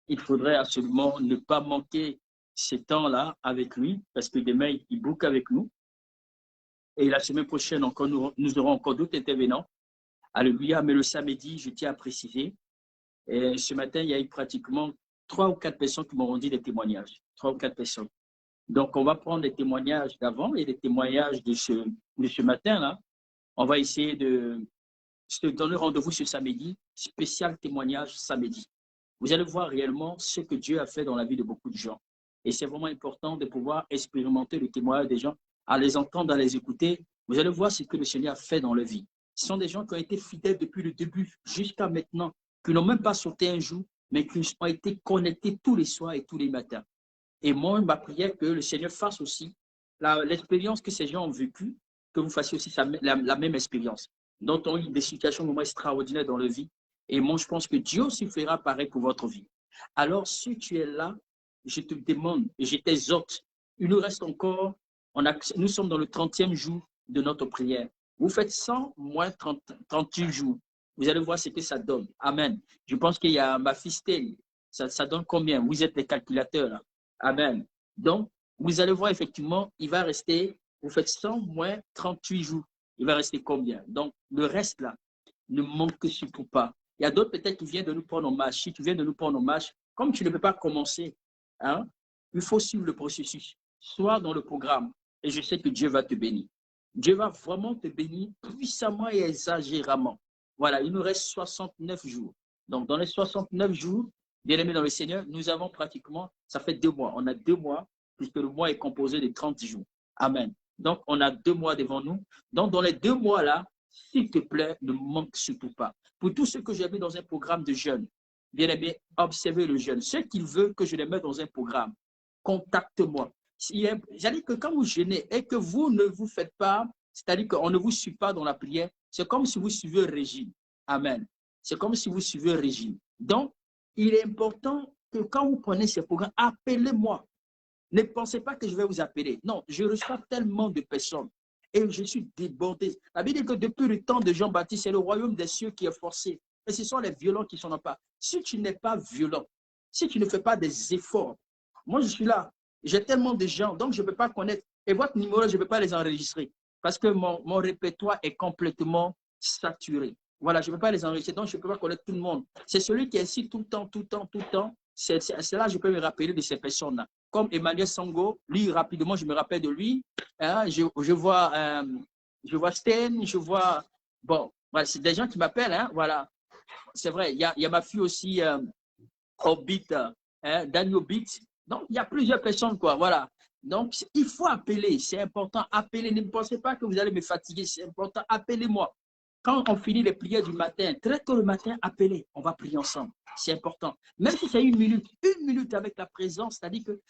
il faudrait absolument ne pas manquer ce temps-là avec lui, parce que demain, il boucle avec nous. Et la semaine prochaine, encore, nous aurons encore d'autres intervenants. Alléluia. Mais le samedi, je tiens à préciser, et ce matin, il y a eu pratiquement 3 ou 4 personnes qui m'ont rendu des témoignages. 3 ou 4 personnes. Donc, on va prendre les témoignages d'avant et les témoignages de ce matin-là. On va essayer de se donner rendez-vous ce samedi, spécial témoignage samedi. Vous allez voir réellement ce que Dieu a fait dans la vie de beaucoup de gens. Et c'est vraiment important de pouvoir expérimenter le témoignage des gens, à les entendre, à les écouter. Vous allez voir ce que le Seigneur a fait dans leur vie. Ce sont des gens qui ont été fidèles depuis le début jusqu'à maintenant, qui n'ont même pas sauté un jour, mais qui ont été connectés tous les soirs et tous les matins. Et moi, ma prière que le Seigneur fasse aussi l'expérience que ces gens ont vécue, que vous fassiez aussi la même expérience, dont on a eu des situations vraiment extraordinaires dans leur vie. Et moi, je pense que Dieu aussi fera pareil pour votre vie. Alors, si tu es là, je te demande et je t'exhorte, il nous reste encore, nous sommes dans le 30e jour de notre prière. Vous faites 100 moins 38 jours. Vous allez voir ce que ça donne. Amen. Je pense qu'il y a ma fille Stella. Ça donne combien? Vous êtes les calculateurs là. Amen. Donc, vous allez voir effectivement, il va rester, vous faites 100 moins 38 jours. Il va rester combien? Donc, le reste là, ne manque surtout pas. Il y a d'autres peut-être qui viennent de nous prendre en marche. Si tu viens de nous prendre en marche, comme tu ne peux pas commencer, hein, il faut suivre le processus. Sois dans le programme et je sais que Dieu va te bénir. Dieu va vraiment te bénir puissamment et exagérément. Voilà, il nous reste 69 jours. Donc, dans les 69 jours, bien-aimés dans le Seigneur, nous avons pratiquement, ça fait 2 mois. On a 2 mois, puisque le mois est composé de 30 jours. Amen. Donc, on a 2 mois devant nous. Donc, dans les 2 mois-là, s'il te plaît, ne manque surtout pas. Pour tous ceux que j'ai mis dans un programme de jeunes, bien-aimés, observez le jeune. Ceux qui veulent que je les mette dans un programme, contacte-moi. C'est-à-dire que quand vous jeûnez et que vous ne vous faites pas, c'est-à-dire qu'on ne vous suit pas dans la prière, c'est comme si vous suivez un régime. Amen. C'est comme si vous suivez un régime. Donc, il est important que quand vous prenez ces programmes, appelez-moi. Ne pensez pas que je vais vous appeler. Non, je reçois tellement de personnes et je suis débordé. La Bible dit que depuis le temps de Jean-Baptiste, c'est le royaume des cieux qui est forcé. Et ce sont les violents qui ne sont pas. Si tu n'es pas violent, si tu ne fais pas des efforts, moi je suis là. J'ai tellement de gens, donc je ne peux pas connaître. Et votre numéro, je ne peux pas les enregistrer parce que mon répertoire est complètement saturé. Voilà, je ne peux pas les enregistrer, donc je ne peux pas connaître tout le monde. C'est celui qui est ici tout le temps, tout le temps, tout le temps. C'est là que je peux me rappeler de ces personnes-là. Comme Emmanuel Sango, lui, rapidement, je me rappelle de lui. Hein, je vois Sten, je vois... Bon, voilà, c'est des gens qui m'appellent, hein, voilà. C'est vrai, il y a ma fille aussi, Orbit, Daniel Bit. Donc, il y a plusieurs personnes, quoi, voilà. Donc, il faut appeler, c'est important, appeler. Ne pensez pas que vous allez me fatiguer, c'est important, appelez-moi. Quand on finit les prières du matin, très tôt le matin, appelez, on va prier ensemble. C'est important. Même si c'est une minute avec la présence, c'est-à-dire que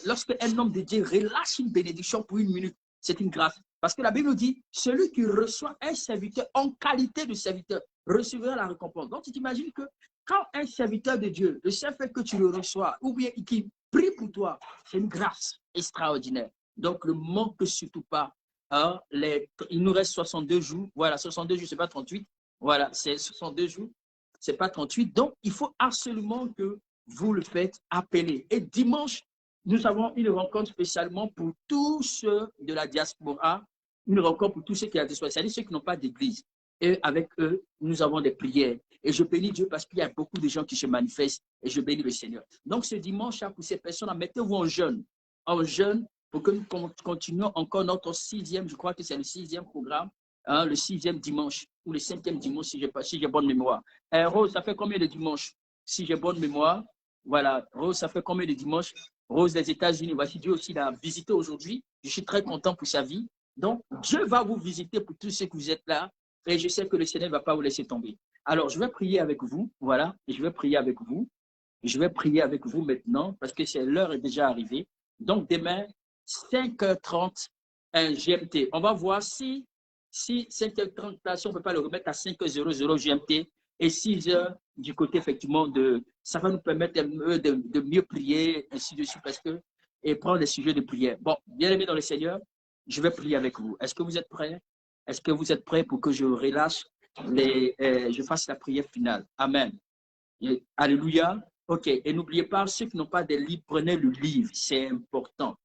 lorsque un homme de Dieu relâche une bénédiction pour une minute, c'est une grâce. Parce que la Bible nous dit, celui qui reçoit un serviteur en qualité de serviteur recevra la récompense. Donc, tu t'imagines que quand un serviteur de Dieu, le seul fait que tu le reçois, ou bien qu'il prie pour toi, c'est une grâce extraordinaire. Donc, ne manque surtout pas. Hein, il nous reste 62 jours. Voilà, 62 jours, ce n'est pas 38. Voilà, ce sont 2 jours. C'est pas 38. Donc, il faut absolument que vous le faites appeler. Et dimanche, nous avons une rencontre spécialement pour tous ceux de la diaspora, une rencontre pour tous ceux qui ont des c'est-à-dire ceux qui n'ont pas d'église. Et avec eux, nous avons des prières. Et je bénis Dieu parce qu'il y a beaucoup de gens qui se manifestent et je bénis le Seigneur. Donc, ce dimanche, pour ces personnes, mettez-vous en jeûne pour que nous continuions encore notre 6e, je crois que c'est le 6e programme, hein, le 6e dimanche ou le 5e dimanche si j'ai bonne mémoire. Rose, ça fait combien de dimanches? Si j'ai bonne mémoire, voilà. Rose, ça fait combien de dimanches? Rose des États-Unis, voici Dieu aussi l'a visité aujourd'hui. Je suis très content pour sa vie. Donc, Dieu va vous visiter pour tous ceux que vous êtes là. Et je sais que le Seigneur ne va pas vous laisser tomber. Alors, je vais prier avec vous. Voilà. Et je vais prier avec vous. Je vais prier avec vous maintenant parce que l'heure est déjà arrivée. Donc, demain, 5h30, GMT. On va voir si 5h30, si on ne peut pas le remettre à 5h00 GMT et 6h du côté, effectivement, ça va nous permettre de mieux prier, ainsi de suite, parce que, et prendre des sujets de prière. Bon, bien aimé dans le Seigneur, je vais prier avec vous. Est-ce que vous êtes prêts? Est-ce que vous êtes prêts pour que je relâche je fasse la prière finale? Amen. Et, alléluia. OK. Et n'oubliez pas, ceux qui n'ont pas de livre, prenez le livre. C'est important.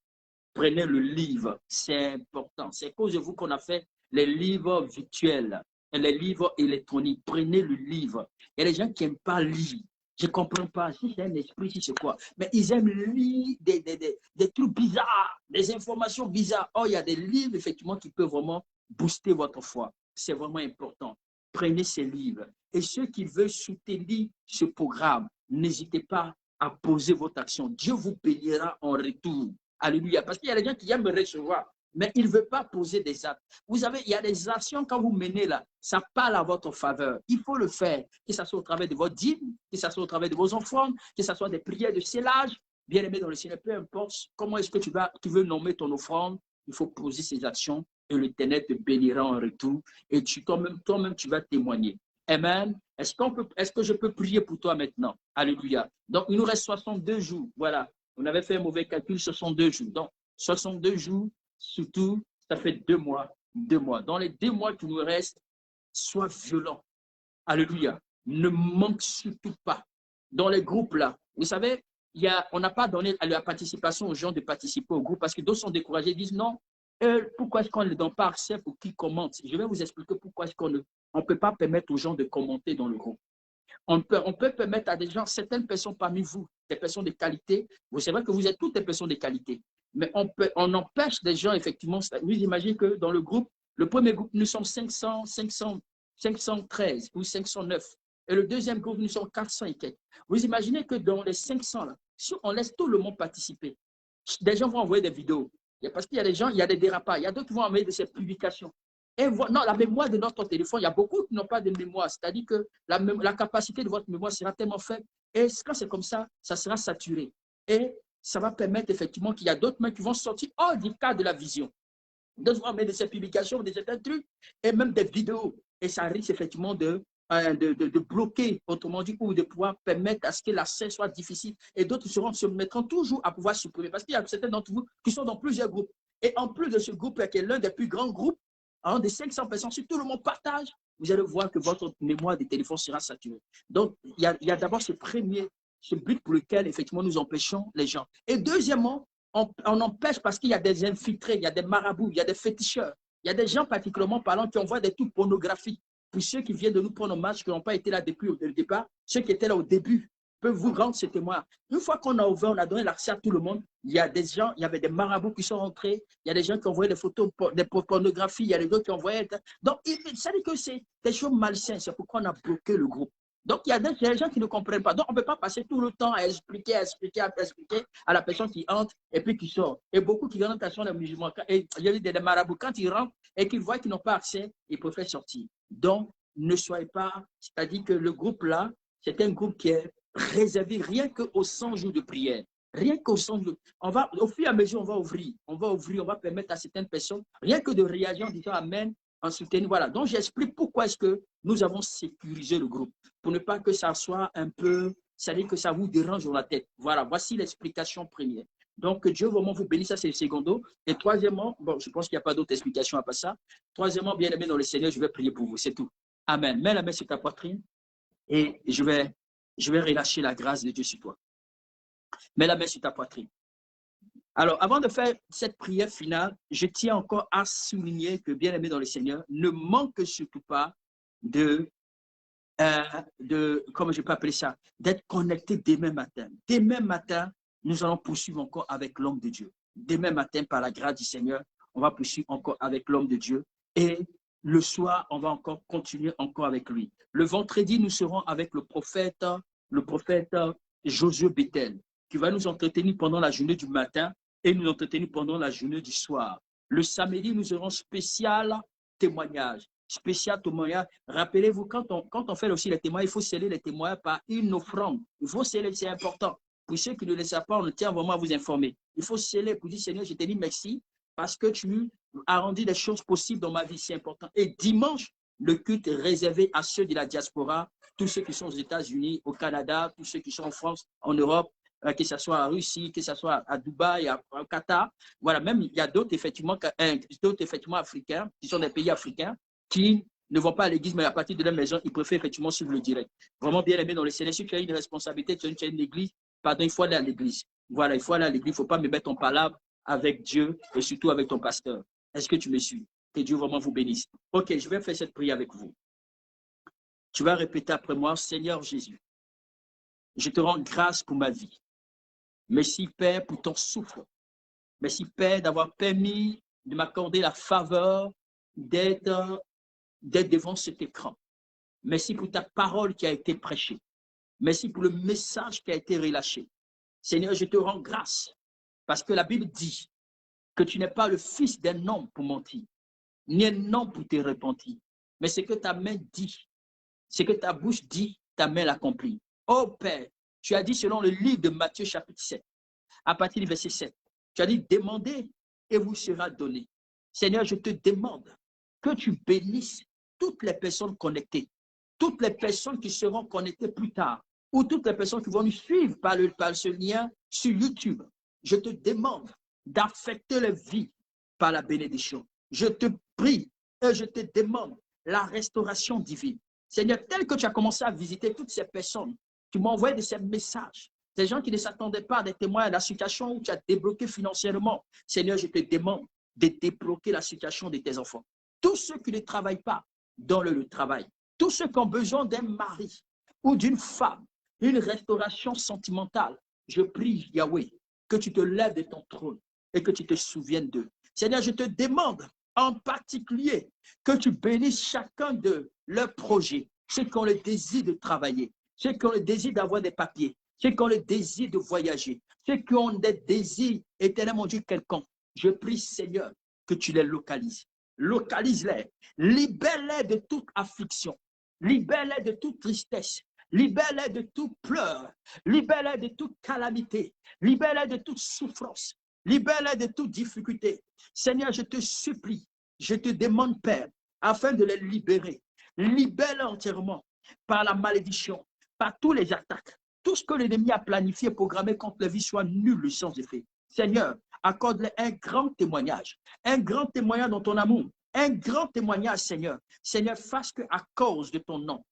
Prenez le livre. C'est important. C'est à cause de vous qu'on a fait les livres virtuels et les livres électroniques. Prenez le livre. Il y a des gens qui n'aiment pas lire. Je ne comprends pas. Si c'est un esprit, si c'est quoi. Mais ils aiment lire des trucs bizarres, des informations bizarres. Oh, il y a des livres, effectivement, qui peuvent vraiment booster votre foi. C'est vraiment important. Prenez ces livres. Et ceux qui veulent soutenir ce programme, n'hésitez pas à poser votre action. Dieu vous bénira en retour. Alléluia. Parce qu'il y a des gens qui aiment recevoir, mais ils ne veulent pas poser des actes. Vous savez, il y a des actions quand vous menez là, ça parle à votre faveur. Il faut le faire, que ce soit au travers de votre dîme, que ce soit au travers de vos enfants, que ce soit des prières de scellage. Bien aimé dans le Seigneur, peu importe comment est-ce que tu veux nommer ton offrande, il faut poser ces actions et l'Éternel te bénira en retour et toi-même, tu vas témoigner. Amen. Est-ce que je peux prier pour toi maintenant? Alléluia. Donc, il nous reste 62 jours. Voilà. On avait fait un mauvais calcul, 62 jours. Donc, 62 jours, surtout, ça fait 2 mois. 2 mois. Dans les 2 mois qui nous restent, sois violent. Alléluia. Ne manque surtout pas. Dans les groupes là, vous savez, on n'a pas donné la participation aux gens de participer au groupe parce que d'autres sont découragés, ils disent non, pourquoi est-ce qu'on ne donne pas accès pour qu'ils commentent? Je vais vous expliquer pourquoi est-ce qu'on ne peut pas permettre aux gens de commenter dans le groupe. On peut permettre à des gens, certaines personnes parmi vous, des personnes de qualité, vous savez que vous êtes toutes des personnes de qualité, mais on empêche des gens, effectivement, vous imaginez que dans le groupe, le premier groupe, nous sommes 513 ou 509, et le deuxième groupe, nous sommes 400 et quelques. Vous imaginez que dans les 500, là, si on laisse tout le monde participer, des gens vont envoyer des vidéos, parce qu'il y a des gens, il y a des dérapages, il y a d'autres qui vont envoyer de ces publications. Et non, la mémoire de notre téléphone, il y a beaucoup qui n'ont pas de mémoire. C'est-à-dire que la capacité de votre mémoire sera tellement faible. Et quand c'est comme ça, ça sera saturé. Et ça va permettre effectivement qu'il y a d'autres mains qui vont sortir hors du cadre de la vision. D'autres vont mettre de ces publications, de certains trucs, et même des vidéos. Et ça risque effectivement de bloquer, autrement dit, ou de pouvoir permettre à ce que l'accès soit difficile. Et d'autres se mettront toujours à pouvoir supprimer. Parce qu'il y a certains d'entre vous qui sont dans plusieurs groupes. Et en plus de ce groupe, qui est l'un des plus grands groupes, de 500 personnes, si tout le monde partage, vous allez voir que votre mémoire de téléphone sera saturée. Donc, il y a d'abord ce but pour lequel, effectivement, nous empêchons les gens. Et deuxièmement, on empêche parce qu'il y a des infiltrés, il y a des marabouts, il y a des féticheurs, il y a des gens particulièrement parlant qui envoient des trucs pornographiques. Pour ceux qui viennent de nous prendre en marche, qui n'ont pas été là depuis le départ, ceux qui étaient là au début, peuvent vous rendre ce témoin. Une fois qu'on a ouvert, on a donné l'accès à tout le monde, il y a des gens, il y avait des marabouts qui sont rentrés, il y a des gens qui envoyaient des photos, des pornographies, il y a des gens qui envoyaient... Donc, ça dit que c'est des choses malsaines, c'est pourquoi on a bloqué le groupe. Donc, il y a des gens qui ne comprennent pas. Donc, on ne peut pas passer tout le temps à expliquer à la personne qui entre et puis qui sort. Et beaucoup qui rentrent à son musulmans. Et il y a des marabouts, quand ils rentrent et qu'ils voient qu'ils n'ont pas accès, ils préfèrent sortir. Donc, ne soyez pas... C'est-à-dire que le groupe là, c'est un groupe qui est réservé rien qu'aux 100 jours de prière. Rien qu'aux 100 jours. Au fur et à mesure, on va ouvrir, on va permettre à certaines personnes, rien que de réagir en disant Amen, en soutenir. Voilà. Donc, j'explique pourquoi est-ce que nous avons sécurisé le groupe. Pour ne pas que ça soit un peu, c'est-à-dire que ça vous dérange dans la tête. Voilà, voici l'explication première. Donc, que Dieu vraiment vous bénisse, ça c'est le secondo. Et troisièmement, bon, je pense qu'il n'y a pas d'autre explication à part ça. Troisièmement, bien aimé dans le Seigneur, je vais prier pour vous, c'est tout. Amen. Mets la main sur ta poitrine et je vais relâcher la grâce de Dieu sur toi. Mets la main sur ta poitrine. Alors, avant de faire cette prière finale, je tiens encore à souligner que, bien-aimé dans le Seigneur, ne manque surtout pas de comment je peux appeler ça, d'être connecté demain matin. Demain matin, nous allons poursuivre encore avec l'homme de Dieu. Demain matin, par la grâce du Seigneur, on va poursuivre encore avec l'homme de Dieu. Et le soir, on va encore continuer encore avec lui. Le vendredi, nous serons avec le prophète Josué Bethel, qui va nous entretenir pendant la journée du matin et nous entretenir pendant la journée du soir. Le samedi, nous aurons spécial témoignage. Spécial témoignage. Rappelez-vous, quand on fait aussi les témoignages, il faut sceller les témoignages par une offrande. Il faut sceller, c'est important. Pour ceux qui ne le savent pas, on tient vraiment à vous informer. Il faut sceller pour dire, Seigneur, je te dis merci parce que tu as rendu les choses possibles dans ma vie, c'est important. Et dimanche, le culte est réservé à ceux de la diaspora, tous ceux qui sont aux États-Unis, au Canada, tous ceux qui sont en France, en Europe, que ce soit en Russie, que ce soit à Dubaï, au Qatar. Voilà, même il y a d'autres effectivement africains, qui sont des pays africains, qui ne vont pas à l'église, mais à partir de leur maison, ils préfèrent effectivement suivre le direct. Vraiment bien aimé dans le Seigneur. Si tu as une responsabilité, tu as une église, pardon, il faut aller à l'église. Voilà, il faut aller à l'église. Il ne faut pas me mettre en palabre avec Dieu et surtout avec ton pasteur. Est-ce que tu me suis? Que Dieu vraiment vous bénisse. Ok, je vais faire cette prière avec vous. Tu vas répéter après moi, Seigneur Jésus, je te rends grâce pour ma vie. Merci Père pour ton souffle. Merci Père d'avoir permis de m'accorder la faveur d'être devant cet écran. Merci pour ta parole qui a été prêchée. Merci pour le message qui a été relâché. Seigneur, je te rends grâce parce que la Bible dit que tu n'es pas le fils d'un homme pour mentir, ni un homme pour te repentir. Mais ce que ta main dit, ce que ta bouche dit, ta main l'accomplit. Oh Père, tu as dit selon le livre de Matthieu chapitre 7, à partir du verset 7, tu as dit demandez et vous sera donné. Seigneur, je te demande que tu bénisses toutes les personnes connectées, toutes les personnes qui seront connectées plus tard, ou toutes les personnes qui vont nous suivre par ce lien sur YouTube. Je te demande d'affecter les vies par la bénédiction. Je te prie et je te demande la restauration divine. Seigneur, tel que tu as commencé à visiter toutes ces personnes, tu m'as envoyé de ces messages, des gens qui ne s'attendaient pas à des témoins, à la situation où tu as débloqué financièrement. Seigneur, je te demande de débloquer la situation de tes enfants. Tous ceux qui ne travaillent pas, donne-le le travail. Tous ceux qui ont besoin d'un mari ou d'une femme, une restauration sentimentale, je prie, Yahweh, que tu te lèves de ton trône et que tu te souviennes d'eux. Seigneur, je te demande en particulier que tu bénisses chacun de leurs projets, ceux qui ont le désir de travailler, ceux qui ont le désir d'avoir des papiers, ceux qui ont le désir de voyager, ceux qui ont des désirs éternels, mon Dieu, quelconque. Je prie, Seigneur, que tu les localises. Localise-les. Libère-les de toute affliction. Libère-les de toute tristesse. Libère-les de tout pleur. Libère-les de toute calamité. Libère-les de toute souffrance. Libère-les de toute difficulté. Seigneur, je te supplie, je te demande, Père, afin de les libérer. Libère-les entièrement par la malédiction, par tous les attaques. Tout ce que l'ennemi a planifié, programmé contre la vie soit nul sans effet. Seigneur, accorde-les un grand témoignage dans ton amour, un grand témoignage, Seigneur. Seigneur, fasse qu'à cause de ton nom,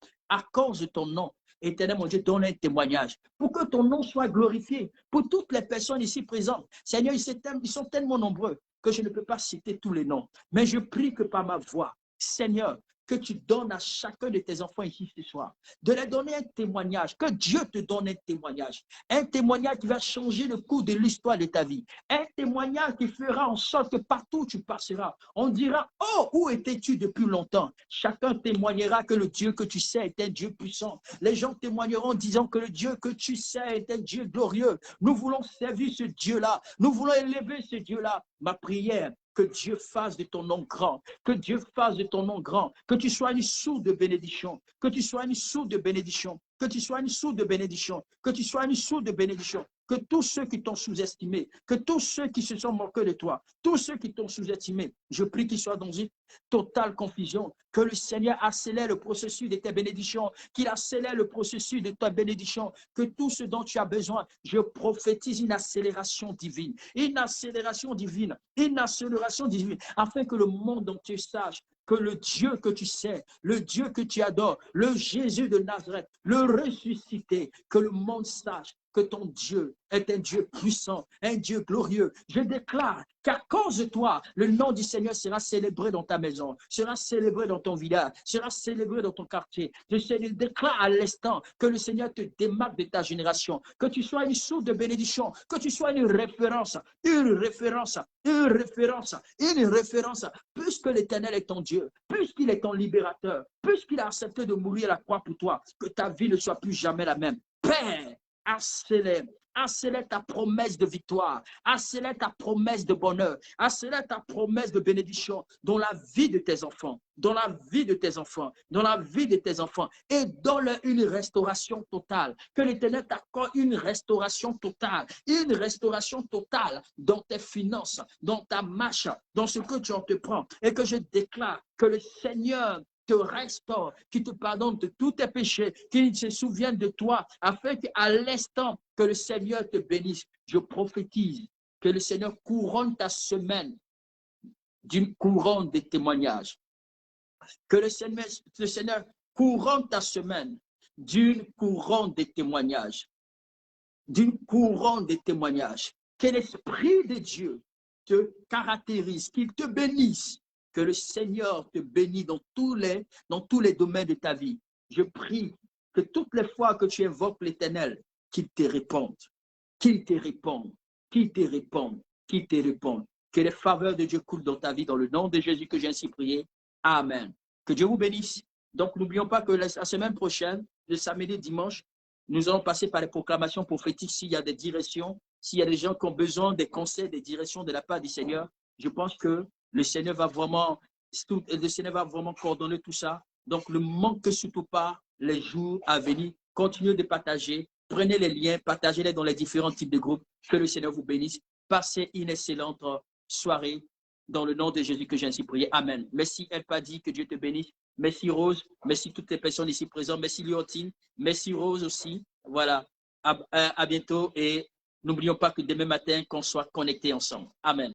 Éternel mon Dieu, donne un témoignage pour que ton nom soit glorifié pour toutes les personnes ici présentes. Seigneur, ils sont tellement nombreux que je ne peux pas citer tous les noms. Mais je prie que par ma voix, Seigneur, que tu donnes à chacun de tes enfants ici ce soir, de leur donner un témoignage, que Dieu te donne un témoignage qui va changer le cours de l'histoire de ta vie, un témoignage qui fera en sorte que partout où tu passeras, on dira, oh, où étais-tu depuis longtemps? Chacun témoignera que le Dieu que tu sais est un Dieu puissant. Les gens témoigneront en disant que le Dieu que tu sais est un Dieu glorieux. Nous voulons servir ce Dieu-là, nous voulons élever ce Dieu-là. Ma prière, que Dieu fasse de ton nom grand, que Dieu fasse de ton nom grand, que tu sois une source de bénédiction, que tu sois une source de bénédiction, que tu sois une source de bénédiction, que tu sois une source de bénédiction, que tous ceux qui t'ont sous-estimé, que tous ceux qui se sont moqués de toi, tous ceux qui t'ont sous-estimé, je prie qu'ils soient dans une totale confusion, que le Seigneur accélère le processus de tes bénédictions, qu'il accélère le processus de ta bénédiction, que tout ce dont tu as besoin, je prophétise une accélération divine, afin que le monde entier sache que le Dieu que tu sais, le Dieu que tu adores, le Jésus de Nazareth, le ressuscité, que le monde sache que ton Dieu est un Dieu puissant, un Dieu glorieux. Je déclare qu'à cause de toi, le nom du Seigneur sera célébré dans ta maison, sera célébré dans ton village, sera célébré dans ton quartier. Je déclare à l'instant que le Seigneur te démarque de ta génération, que tu sois une source de bénédiction, que tu sois une référence, une référence, une référence, une référence, puisque l'Éternel est ton Dieu, puisqu'il est ton libérateur, puisqu'il a accepté de mourir à la croix pour toi, que ta vie ne soit plus jamais la même. Père, accélère ta promesse de victoire, accélère ta promesse de bonheur, accélère ta promesse de bénédiction dans la vie de tes enfants, dans la vie de tes enfants, dans la vie de tes enfants, et donne-leur une restauration totale. Que l'Éternel t'accorde une restauration totale dans tes finances, dans ta marche, dans ce que tu entreprends, et que je déclare que le Seigneur te restaure, qui te pardonne de tous tes péchés, qui se souvienne de toi, afin qu'à l'instant que le Seigneur te bénisse, je prophétise que le Seigneur couronne ta semaine d'une couronne de témoignages. Que le Seigneur couronne ta semaine d'une couronne de témoignages. D'une couronne de témoignages. Que l'Esprit de Dieu te caractérise, qu'il te bénisse. Que le Seigneur te bénisse dans tous les domaines de ta vie. Je prie que toutes les fois que tu invoques l'Éternel, qu'il te réponde, qu'il te réponde, qu'il te réponde, qu'il te réponde. Que les faveurs de Dieu coulent dans ta vie, dans le nom de Jésus que j'ai ainsi prié. Amen. Que Dieu vous bénisse. Donc, n'oublions pas que la semaine prochaine, le samedi et dimanche, nous allons passer par les proclamations prophétiques s'il y a des directions, s'il y a des gens qui ont besoin des conseils, des directions de la part du Seigneur. Je pense que le Seigneur va vraiment coordonner tout ça. Donc, ne manquez surtout pas les jours à venir. Continuez de partager. Prenez les liens, partagez-les dans les différents types de groupes. Que le Seigneur vous bénisse. Passez une excellente soirée dans le nom de Jésus que j'ai ainsi prié. Amen. Merci Elpadi, que Dieu te bénisse. Merci Rose. Merci toutes les personnes ici présentes. Merci Léontine. Merci Rose aussi. Voilà. À bientôt et n'oublions pas que demain matin, qu'on soit connectés ensemble. Amen.